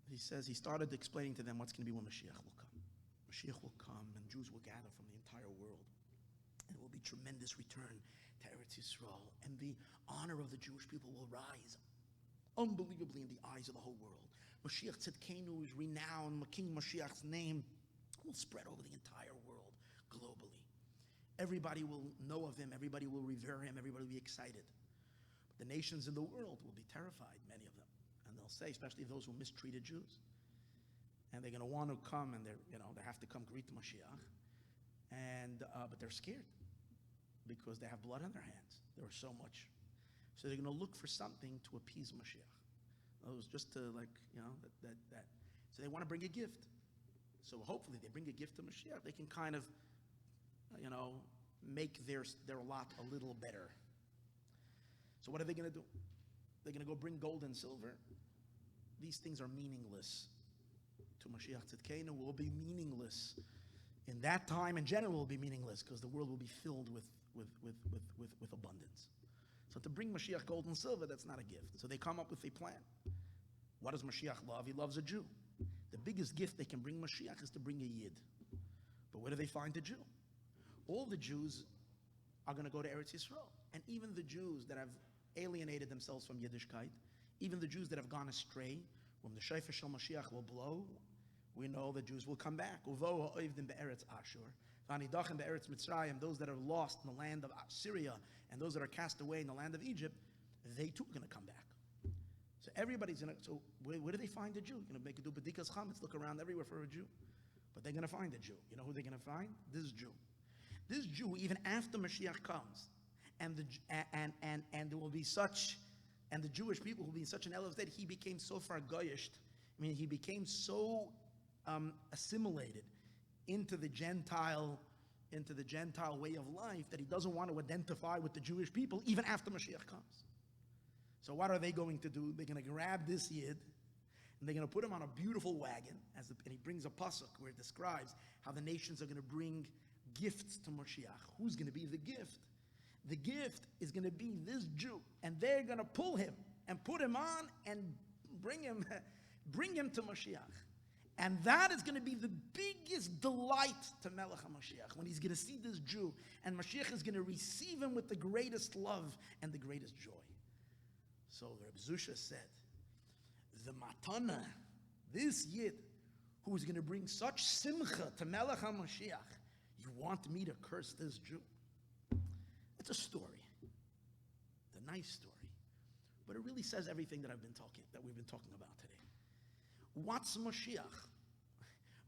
He says, he started explaining to them what's going to be when Mashiach will come. Mashiach will come, and Jews will gather from the entire world. And it will be tremendous return to Eretz Yisroel. And the honor of the Jewish people will rise unbelievably in the eyes of the whole world. Moshiach Tzidkenu is renowned. King Moshiach's name will spread over the entire world globally. Everybody will know of him. Everybody will revere him. Everybody will be excited. But the nations in the world will be terrified, many of them. And they'll say, especially those who mistreated Jews. And they're going to want to come, and they have to come greet the Moshiach. But they're scared because they have blood on their hands. There was so much. So they're going to look for something to appease Moshiach. It was just to that. So they want to bring a gift. So hopefully they bring a gift to Moshiach. They can kind of, make their lot a little better. So what are they going to do? They're going to go bring gold and silver. These things are meaningless. To Moshiach Tzidkenu will be meaningless. In that time, in general, will be meaningless because the world will be filled with abundance. So to bring Mashiach gold and silver, that's not a gift. So they come up with a plan. What does Mashiach love? He loves a Jew. The biggest gift they can bring Mashiach is to bring a Yid. But where do they find a Jew? All the Jews are going to go to Eretz Yisrael. And even the Jews that have alienated themselves from Yiddishkeit, even the Jews that have gone astray, when the shofar shel Mashiach will blow, we know the Jews will come back. Uvo ha'ovdim be'eretz Ashur. V'anidachim be'eretz Mitzrayim, those that are lost in the land of Syria, and those that are cast away in the land of Egypt, they too are going to come back. So everybody's going to, so where do they find a Jew? Going to make a do b'dikas chametz, look around everywhere for a Jew. But they're going to find a Jew. You know who they're going to find? This Jew. This Jew, even after Mashiach comes, and there will be such, and the Jewish people will be in such an elevated state, he became so far goyished. I mean, he became so assimilated into the Gentile way of life that he doesn't want to identify with the Jewish people even after Mashiach comes. So what are they going to do? They're going to grab this Yid and they're going to put him on a beautiful wagon, and he brings a pasuk where it describes how the nations are going to bring gifts to Moshiach. Who's going to be the gift? The gift is going to be this Jew, and they're going to pull him and put him on and bring him to Moshiach. And that is going to be the biggest delight to Melech HaMashiach, when he's going to see this Jew, and Mashiach is going to receive him with the greatest love and the greatest joy. So Reb Zusha said, the matana, this Yid, who is going to bring such simcha to Melech HaMashiach, you want me to curse this Jew? It's a story. It's a nice story. But it really says everything that we've been talking about today. What's Moshiach?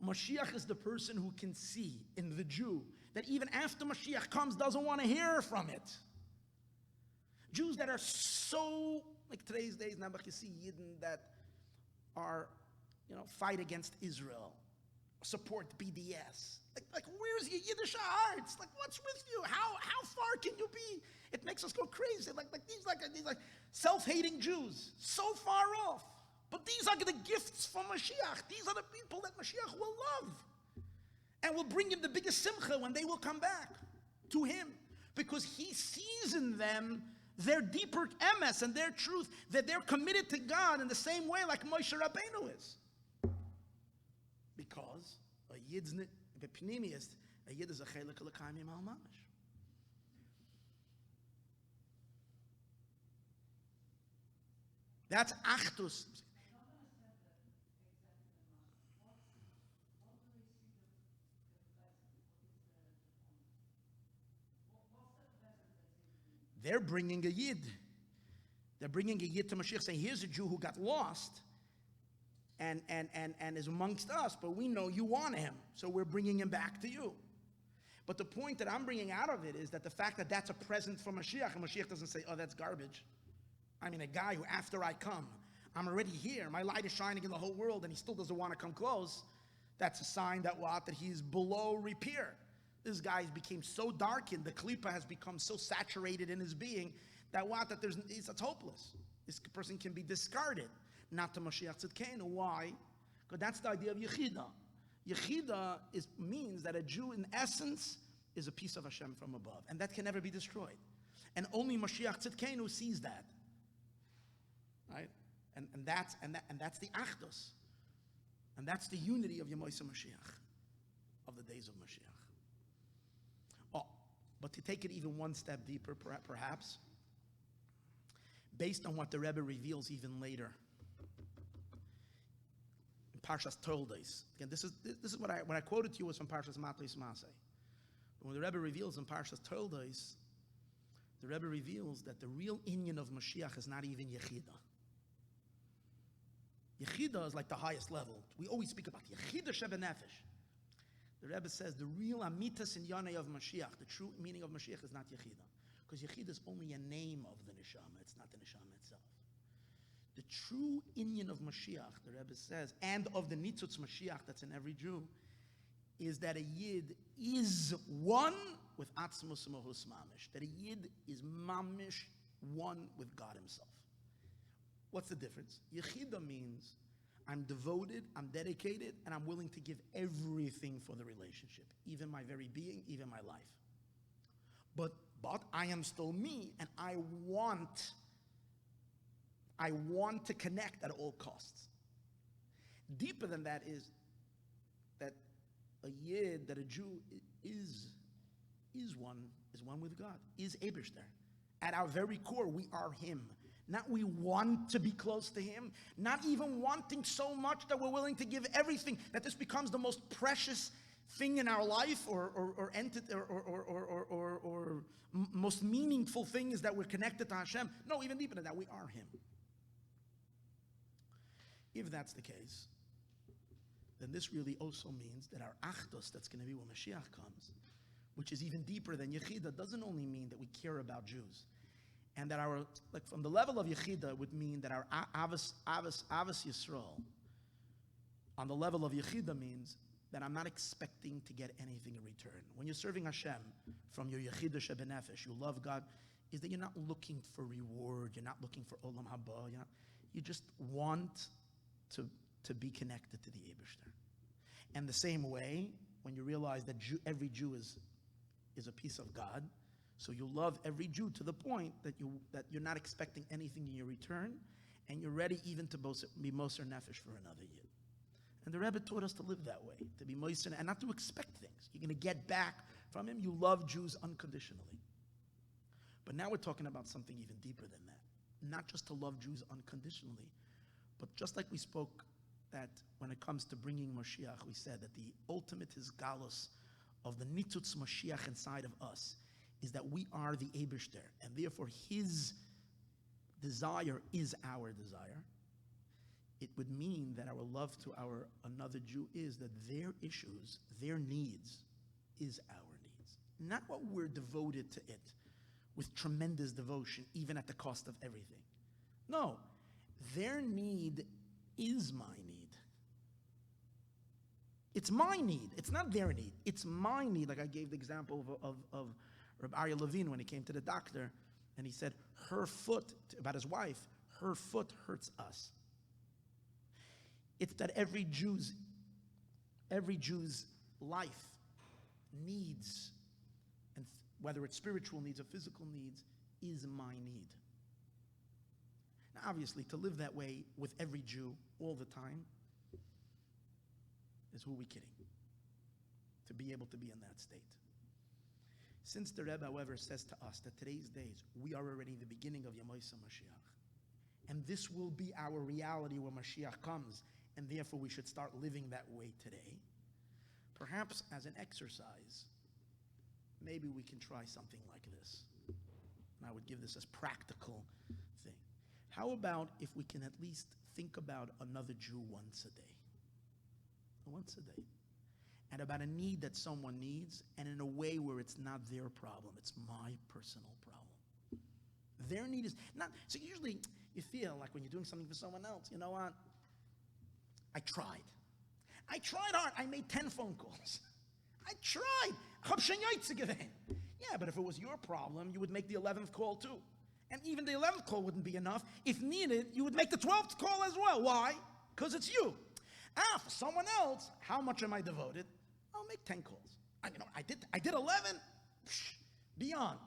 Moshiach is the person who can see in the Jew that even after Moshiach comes, doesn't want to hear from it. Jews that are so, like today's days, now you see Yidden that are, fight against Israel, support BDS. Like where's your Yiddish hearts? Like, what's with you? How far can you be? It makes us go crazy. Like these self-hating Jews, so far off. But these are the gifts from Mashiach. These are the people that Mashiach will love. And will bring him the biggest simcha when they will come back to him. Because he sees in them their deeper emes and their truth, that they're committed to God in the same way like Moshe Rabbeinu is. Because a yid's b'pnimius, a yid is a chelik l'kayim al mamash. That's achdus. They're bringing a yid. They're bringing a yid to Mashiach, saying, here's a Jew who got lost and is amongst us, but we know you want him, so we're bringing him back to you. But the point that I'm bringing out of it is that the fact that that's a present for Mashiach, and Mashiach doesn't say, oh, that's garbage. I mean, a guy who, after I come, I'm already here, my light is shining in the whole world, and he still doesn't want to come close, that's a sign that what? That he's below repair. This guy became so darkened, the klipa has become so saturated in his being, that what? That it's hopeless. This person can be discarded. Not to Moshiach Tzidkeinu. Why? Because that's the idea of Yechida. Yechida means that a Jew, in essence, is a piece of Hashem from above, and that can never be destroyed. And only Moshiach Tzidkeinu sees that. Right? And that's the Achdus. And that's the unity of Yemoisa Mashiach, of the days of Mashiach. Oh, but to take it even one step deeper, perhaps, based on what the Rebbe reveals even later in Parshas Toldos. Again, this is what I quoted to you was from Parshas Matlis Masei. But when the Rebbe reveals in Parshas Toldos, the Rebbe reveals that the real inyan of Mashiach is not even Yechida. Yechida is like the highest level. We always speak about Yechida Shebenefesh. The Rebbe says the real amitas in Yanei of Mashiach, the true meaning of Mashiach is not Yechida. Because Yechida is only a name of the Neshama, it's not the Neshama itself. The true inyan of Mashiach, the Rebbe says, and of the Nitzutz Mashiach that's in every Jew, is that a Yid is one with Atzmus Mohus Mamish. That a Yid is Mamish, one with God himself. What's the difference? Yechida means I'm devoted, I'm dedicated, and I'm willing to give everything for the relationship, even my very being, even my life. But I am still me, and I want to connect at all costs. Deeper than that is that a Yid, that a Jew is one with God, is Eibishter. At our very core, we are Him. Not we want to be close to Him, not even wanting so much that we're willing to give everything, that this becomes the most precious thing in our life, or entity, or most meaningful thing is that we're connected to Hashem. No, even deeper than that, we are Him. If that's the case, then this really also means that our achdus, that's going to be when Mashiach comes, which is even deeper than Yechida, doesn't only mean that we care about Jews. And that our, like from the level of Yechida, would mean that our Avos Yisroel, on the level of Yechida, means that I'm not expecting to get anything in return. When you're serving Hashem from your Yechida Shebenefesh, you love God, is that you're not looking for reward, you're not looking for Olam Haba, you just want to be connected to the Eibishter. And the same way, when you realize that every Jew is a piece of God, so you love every Jew to the point that you're not expecting anything in your return, and you're ready even to be Moser Nefesh for another Yid. And the Rebbe taught us to live that way, to be Moser and not to expect things. You're going to get back from him. You love Jews unconditionally. But now we're talking about something even deeper than that. Not just to love Jews unconditionally, but just like we spoke that when it comes to bringing Moshiach, we said that the ultimate is galus of the Nitzutz Moshiach inside of us is that we are the Eibishter, and therefore His desire is our desire. It would mean that our love to another Jew is that their issues, their needs, is our needs. Not what we're devoted to it with tremendous devotion, even at the cost of everything. No, their need is my need. It's my need. It's not their need. It's my need. Like I gave the example of Rabbi Aryeh Levine when he came to the doctor, and he said, her foot, about his wife, her foot hurts us. It's that every Jew's life needs, and whether it's spiritual needs or physical needs, is my need. Now, obviously, to live that way with every Jew all the time is who we kidding? To be able to be in that state. Since the Rebbe, however, says to us that today's days, we are already in the beginning of Yemoisa Mashiach. And this will be our reality when Mashiach comes, and therefore we should start living that way today. Perhaps as an exercise, maybe we can try something like this. And I would give this as practical thing. How about if we can at least think about another Jew once a day? Once a day. And about a need that someone needs, and in a way where it's not their problem, it's my personal problem. Their need is not, so usually you feel like when you're doing something for someone else, you know what? I tried hard. I made 10 phone calls. I tried. Yeah, but if it was your problem, you would make the 11th call too. And even the 11th call wouldn't be enough. If needed, you would make the 12th call as well. Why? Because it's you. For someone else, how much am I devoted? I'll make 10 calls. I did 11, beyond.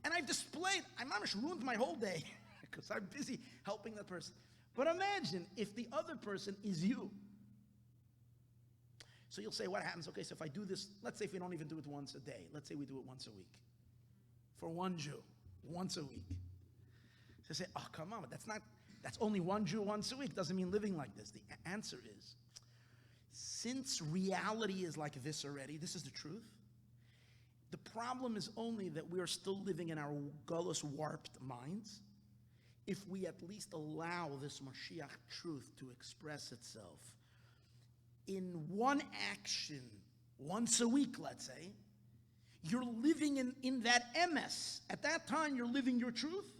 And I've displayed, I almost ruined my whole day because I'm busy helping that person. But imagine if the other person is you. So you'll say, what happens? Okay, so if I do this, let's say if we don't even do it once a day, let's say we do it once a week. For one Jew, once a week. So say, oh, come on, that's only one Jew once a week. Doesn't mean living like this. The answer is, since reality is like this already, this is the truth. The problem is only that we are still living in our gullus warped minds. If we at least allow this Moshiach truth to express itself in one action, once a week, let's say, you're living in that emes. At that time, you're living your truth.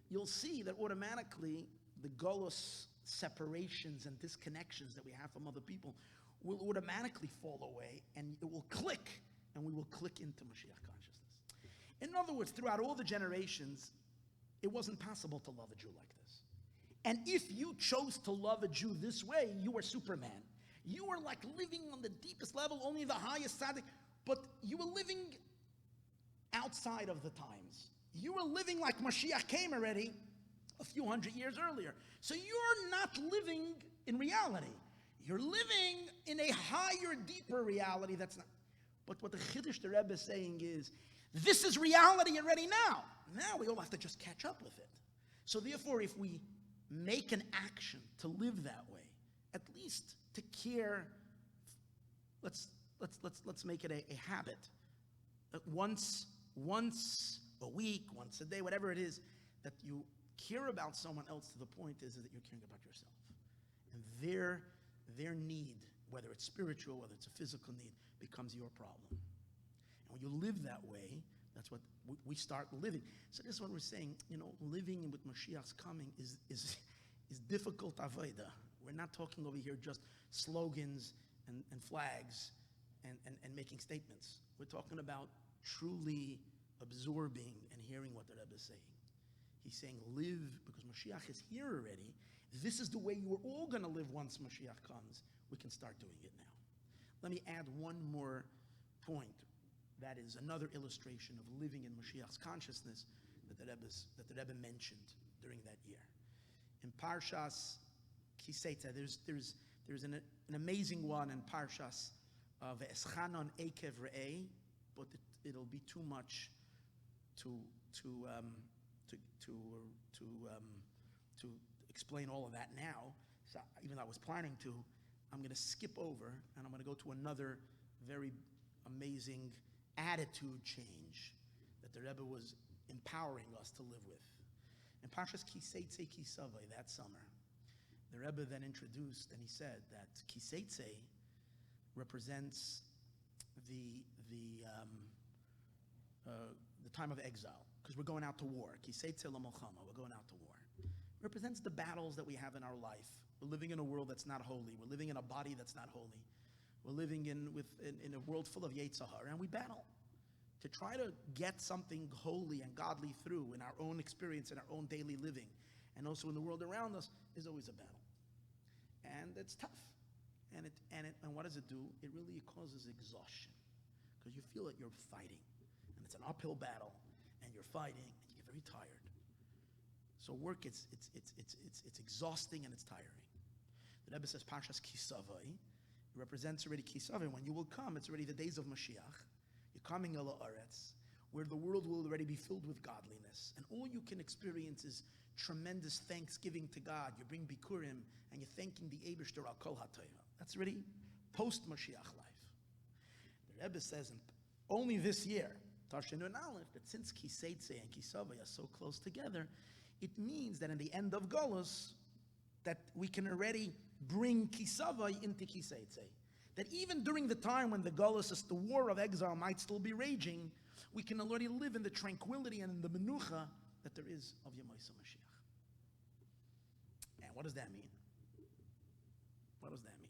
You'll see that automatically the gullus separations and disconnections that we have from other people will automatically fall away, and it will click, and we will click into Mashiach consciousness. In other words, throughout all the generations, it wasn't possible to love a Jew like this. And if you chose to love a Jew this way, you were Superman. You were like living on the deepest level, only the highest tzaddik, but you were living outside of the times. You were living like Moshiach came already a few hundred years earlier. So you're not living in reality. You're living in a higher, deeper reality that's not. But what the Chiddush the Rebbe is saying is, this is reality already now. Now we all have to just catch up with it. So therefore, if we make an action to live that way, at least to care, let's make it a habit. Once a week, once a day, whatever it is, that you care about someone else to the point is that you're caring about yourself. And their need, whether it's spiritual, whether it's a physical need, becomes your problem. And when you live that way, that's what we start living. So this is what we're saying, living with Mashiach's coming is difficult avodah. We're not talking over here just slogans and flags and making statements. We're talking about truly absorbing and hearing what the Rebbe is saying. He's saying live because Moshiach is here already. This is the way you are all going to live once Moshiach comes. We can start doing it now. Let me add one more point. That is another illustration of living in Moshiach's consciousness that the Rebbe mentioned during that year. In Parshas Kiseitza, there's an amazing one in Parshas Ve'eschanon Ekev Re'eh, but it'll be too much to explain all of that now. So even though I was planning to, I'm going to skip over and I'm going to go to another very amazing attitude change that the Rebbe was empowering us to live with. In Parshas Kiseitze Kisavai that summer, the Rebbe then introduced and he said that Kiseitze represents the time of exile, because we're going out to war. Kiseitze l'milchama, we're going out to war. It represents the battles that we have in our life. We're living in a world that's not holy. We're living in a body that's not holy. We're living in a world full of Yetzer Hara, and we battle to try to get something holy and godly through in our own experience, in our own daily living, and also in the world around us is always a battle. And it's tough. And what does it do? It really causes exhaustion, because you feel that you're fighting, and it's an uphill battle, and you're fighting, and you get very very tired. So work, it's exhausting and it's tiring. The Rebbe says, Parshas Kisavai, it represents already Kisavai. When you will come, it's already the days of Moshiach. You're coming Ela Aretz, where the world will already be filled with godliness. And all you can experience is tremendous thanksgiving to God. You bring Bikurim, and you're thanking the Eibishter al Kol HaTorah. That's already post-Moshiach life. The Rebbe says, only this year, Tarshenun Aleph, that since Kiseitse and Kisavai are so close together, it means that in the end of Golus, that we can already bring Kisavai into Kiseitse. That even during the time when the Golus, the war of exile, might still be raging, we can already live in the tranquility and in the menucha that there is of Yemoisa Mashiach. And what does that mean? What does that mean?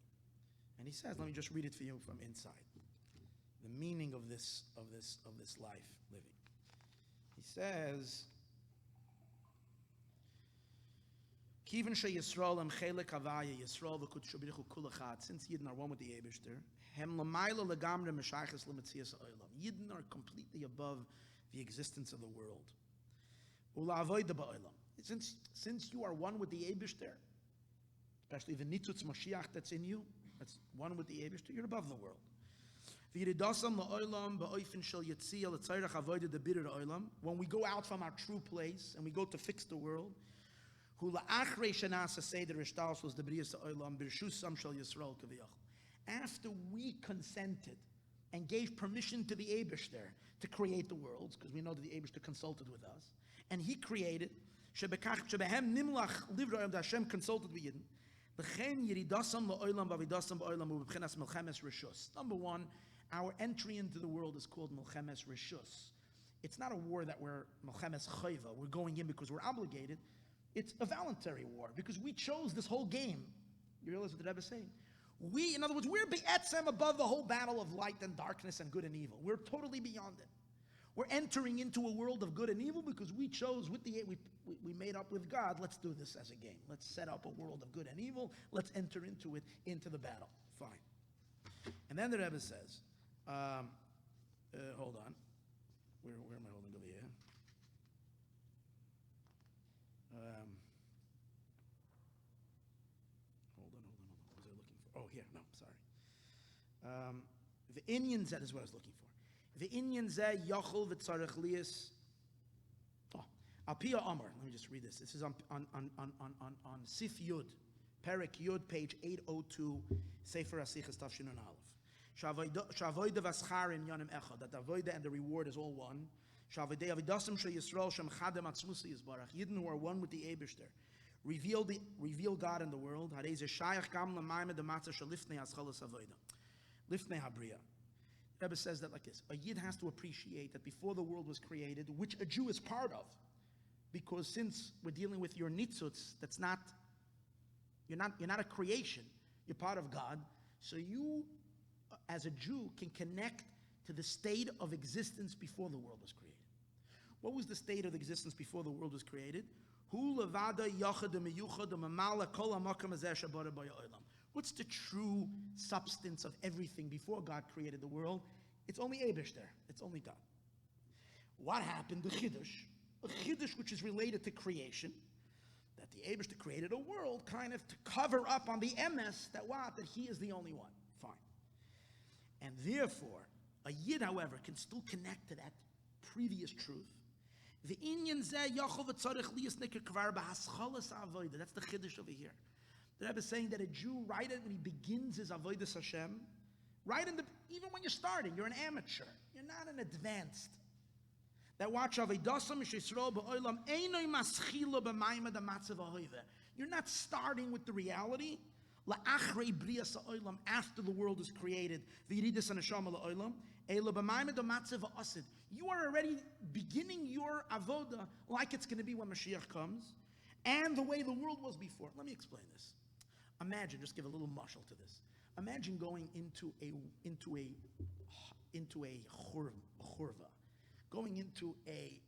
And he says, let me just read it for you from inside. The meaning of this life living. He says, Kiven she Yisroel am chelek havaya Yisroel v'kudshu b'richu kulachat. Since Yidden are one with the Eibishter, hem l'mayla legamre meshaches l'metzias ha'olam. Yidden are completely above the existence of the world. Ula'avoida ba'olam. Since you are one with the Eibishter, especially the nitzutz Moshiach that's in you, that's one with the Eibishter, you're above the world. V'yiridasam la'olam ba'oifin shel yitzia l'tzayrach avoida debirer ha'olam. When we go out from our true place and we go to fix the world, after we consented and gave permission to the Eibishter to create the worlds, because we know that the Eibishter consulted with us, and he created, Hashem consulted with Yidden. Number one, our entry into the world is called Milchemes Rishus. It's not a war that we're Milchemes Chayva, we're going in because we're obligated. It's a voluntary war because we chose this whole game. You realize what the Rebbe is saying? In other words, we're be'etzem above the whole battle of light and darkness and good and evil. We're totally beyond it. We're entering into a world of good and evil because we chose we made up with God. Let's do this as a game. Let's set up a world of good and evil. Let's enter into it, into the battle. Fine. And then the Rebbe says, hold on. Where am I holding over here? Hold on. What was I looking for? Oh, here. No, sorry. The Inyan Zed is what I was looking for. The Inyan Zed Yachol v'tzarech lias. Alpia Amar. Let me just read this. This is on Sif Yud, Perek Yud, page 802, Sefer Asichas Tafshinun Aleph. Shavoida v'ascharim yanim echad. That the avoida and the reward is all one. Shavadei avidasim she Yisroel shem chadem atzmusi yisbarach. Yidden who are one with the Eibishter. Reveal God in the world. Harei ze shayach gam l'mayim dematzah shalifnei aschalas avoida. Lifnei habriya. Rebbe says that like this: a Yid has to appreciate that before the world was created, which a Jew is part of, because since we're dealing with your nitzutz, you're not a creation. You're part of God. So you, as a Jew, can connect to the state of existence before the world was created. What was the state of existence before the world was created? What's the true substance of everything before God created the world? It's only Eibishter. It's only God. What happened? The Chiddush, which is related to creation, that the Eibishter created a world kind of to cover up on the emes that he is the only one. Fine. And therefore, a Yid, however, can still connect to that previous truth. The Inyan Zeh Yachol v'tzarech liyas nikar kvar b'haschalas avodah. That's the Chiddush over here. The Rebbe is saying that a Jew, right when he begins his avodas Hashem, even when you're starting, you're an amateur. You're not an advanced. That watch avodasam Yisroel ba'olam einoi maschilo b'mayim amatzav ahoyve. You're not starting with the reality. La'achrei brias ha'olam, after the world is created. V'yiridas haneshama la'olam. Eila b'mayim amatzav ha'asid. You are already beginning your avoda like it's going to be when Mashiach comes, and the way the world was before. Let me explain this. Imagine, just give a little mashal to this. Imagine going into a churva, going into a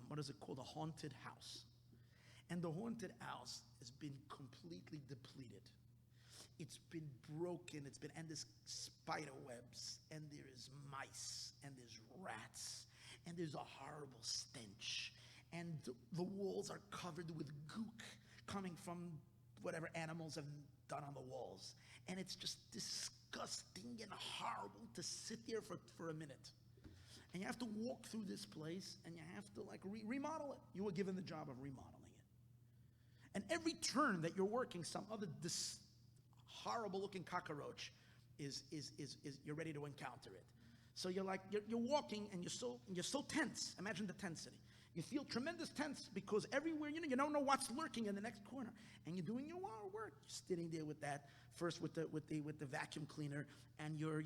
what is it called, a haunted house, and the haunted house has been completely depleted. It's been broken. And there's spider webs, and there is mice, and there's rats, and there's a horrible stench, and the walls are covered with gook coming from whatever animals have done on the walls. And it's just disgusting and horrible to sit there for a minute. And you have to walk through this place, and you have to remodel it. You were given the job of remodeling it. And every turn that you're working, some other horrible looking cockroach is you're ready to encounter it. So you're walking, and you're so tense. Imagine the tensity. You feel tremendous tense because everywhere, you don't know what's lurking in the next corner, and you're doing your work. You're sitting there with that, first with the vacuum cleaner, and you're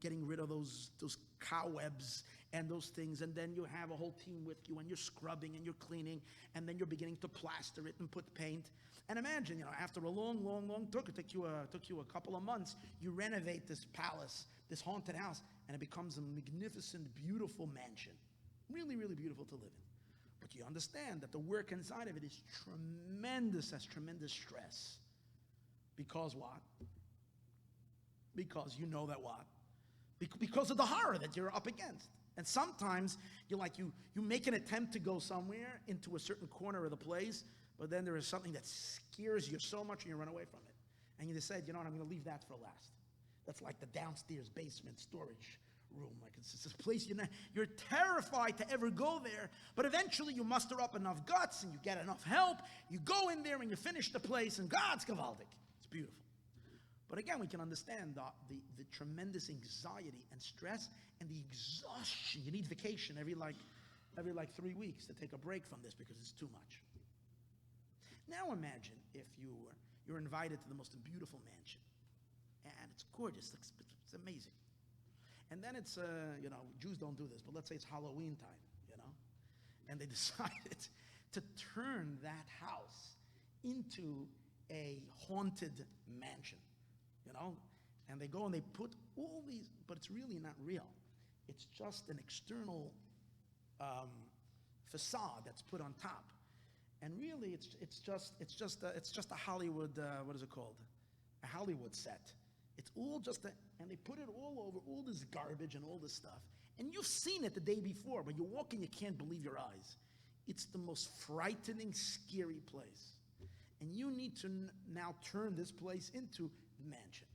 getting rid of those cobwebs and those things, and then you have a whole team with you, and you're scrubbing and you're cleaning, and then you're beginning to plaster it and put paint. And imagine, after a long it took you a couple of months, you renovate this palace, this haunted house, and it becomes a magnificent, beautiful mansion. Really, really beautiful to live in. But you understand that the work inside of it is tremendous, has tremendous stress. Because what? Because you know that what? Because of the horror that you're up against. And sometimes you make an attempt to go somewhere into a certain corner of the place, but then there is something that scares you so much and you run away from it. And you decide, I'm going to leave that for last. That's like the downstairs basement storage room. Like it's this place you're terrified to ever go there, but eventually you muster up enough guts and you get enough help. You go in there and you finish the place, and God's gewaldig. It's beautiful. But again, we can understand the tremendous anxiety and stress and the exhaustion. You need vacation every 3 weeks to take a break from this because it's too much. Now imagine if you're invited to the most beautiful mansion, and it's gorgeous. It's amazing. And then it's, Jews don't do this, but let's say it's Halloween time, and they decided to turn that house into a haunted mansion, and they go and they put all these, but it's really not real. It's just an external facade that's put on top, and really it's just a Hollywood, what is it called? A Hollywood set. It's all and they put it all over, all this garbage and all this stuff. And you've seen it the day before, but you're walking, you can't believe your eyes. It's the most frightening, scary place. And you need to now turn this place into the mansion.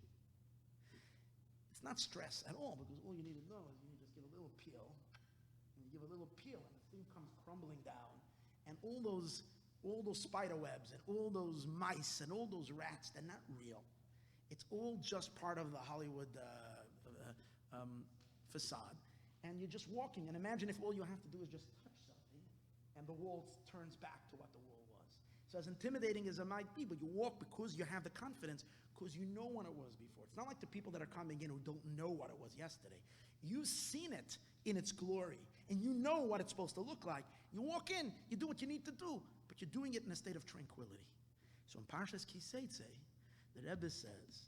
It's not stress at all, because all you need to know is you just give a little peel, and you give a little peel, and the thing comes crumbling down, and all those spider webs, and all those mice, and all those rats, they're not real. It's all just part of the Hollywood facade. And you're just walking, and imagine if all you have to do is just touch something, and the wall turns back to what the wall was. So as intimidating as it might be, but you walk because you have the confidence, because you know what it was before. It's not like the people that are coming in who don't know what it was yesterday. You've seen it in its glory, and you know what it's supposed to look like. You walk in, you do what you need to do, but you're doing it in a state of tranquility. So in Parshas Kiseitze, the Rebbe says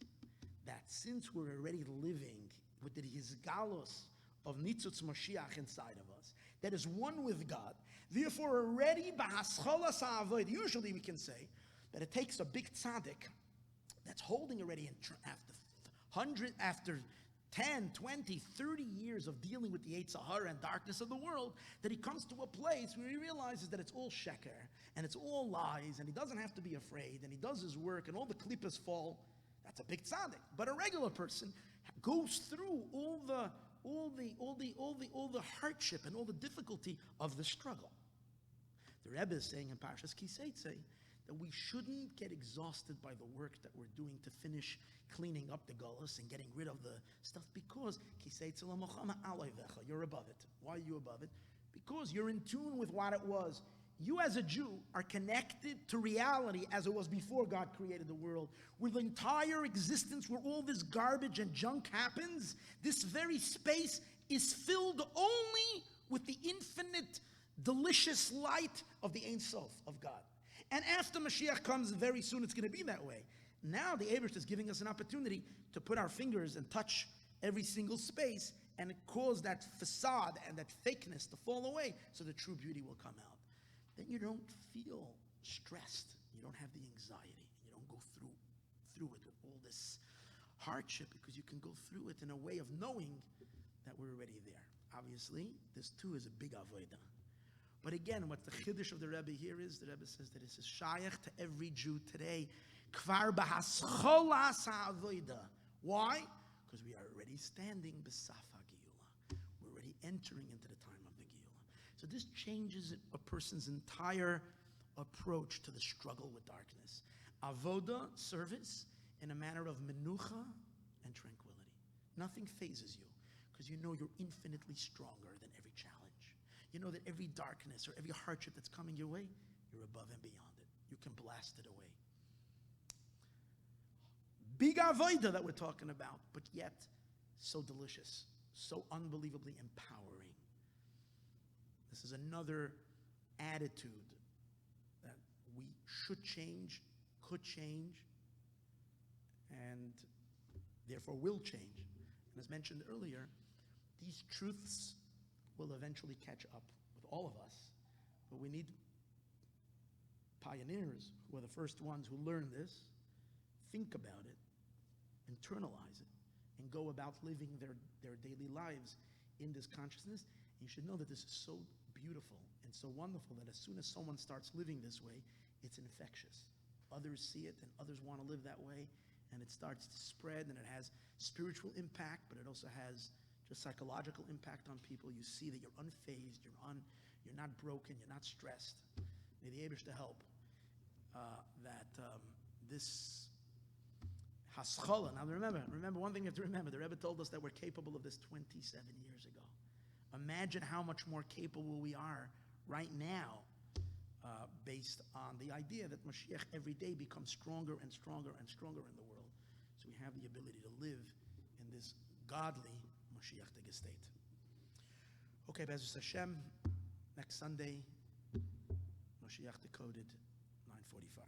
that since we're already living with the Hizgalos of Nitzutz Moshiach inside of us, that is one with God, therefore already b'hascholas ha'avoid, usually we can say that it takes a big tzaddik that's holding already after 10, 20, 30 years of dealing with the Yetzer Hara and darkness of the world, that he comes to a place where he realizes that it's all sheker, and it's all lies, and he doesn't have to be afraid, and he does his work, and all the klippas fall. That's a big tzaddik. But a regular person goes through all the hardship and all the difficulty of the struggle. The Rebbe is saying in Parshas Kiseitze that we shouldn't get exhausted by the work that we're doing to finish cleaning up the gullus and getting rid of the stuff, because you're above it. Why are you above it? Because you're in tune with what it was. You as a Jew are connected to reality as it was before God created the world, where the entire existence, where all this garbage and junk happens, this very space is filled only with the infinite, delicious light of the Ein Sof of God. And after Mashiach comes very soon, it's going to be that way. Now the Eibishter is giving us an opportunity to put our fingers and touch every single space and cause that facade and that fakeness to fall away, so the true beauty will come out. Then you don't feel stressed. You don't have the anxiety. You don't go through it with all this hardship, because you can go through it in a way of knowing that we're already there. obviously, this too is a big avodah. But again, what the chiddush of the Rebbe here is, the Rebbe says that this is shaykh to every Jew today. Kvar b'hascholas ha'avodah. Why? Because we are already standing b'saf ha'geulah. We're already entering into the time of the Geulah. So this changes a person's entire approach to the struggle with darkness. Avodah, service, in a manner of menucha and tranquility. Nothing phases you, because you know you're infinitely stronger than every challenge. You know that every darkness or every hardship that's coming your way, you're above and beyond it. You can blast it away. Big avodah that we're talking about, but yet so delicious, so unbelievably empowering. This is another attitude that we should change, could change, and therefore will change. And as mentioned earlier, these truths will eventually catch up with all of us, but we need pioneers who are the first ones who learn this, think about it, internalize it, and go about living their daily lives in this consciousness. And you should know that this is so beautiful and so wonderful that as soon as someone starts living this way, it's infectious. Others see it and others want to live that way, and it starts to spread, and it has spiritual impact, but it also has just psychological impact on people. You see that you're unfazed, you're not broken, you're not stressed. May the Eibush to help that this haschala. Now remember one thing you have to remember. The Rebbe told us that we're capable of this 27 years ago. Imagine how much more capable we are right now, based on the idea that Moshiach every day becomes stronger and stronger and stronger in the world. So we have the ability to live in this godly Moshiach state. Okay, Be'ezus Hashem, next Sunday, Moshiach Decoded, 9:45.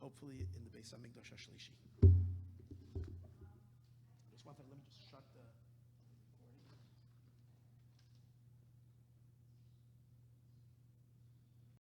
Hopefully in the Beis Hamikdash HaShlishi. Just one thing, let me just shut the...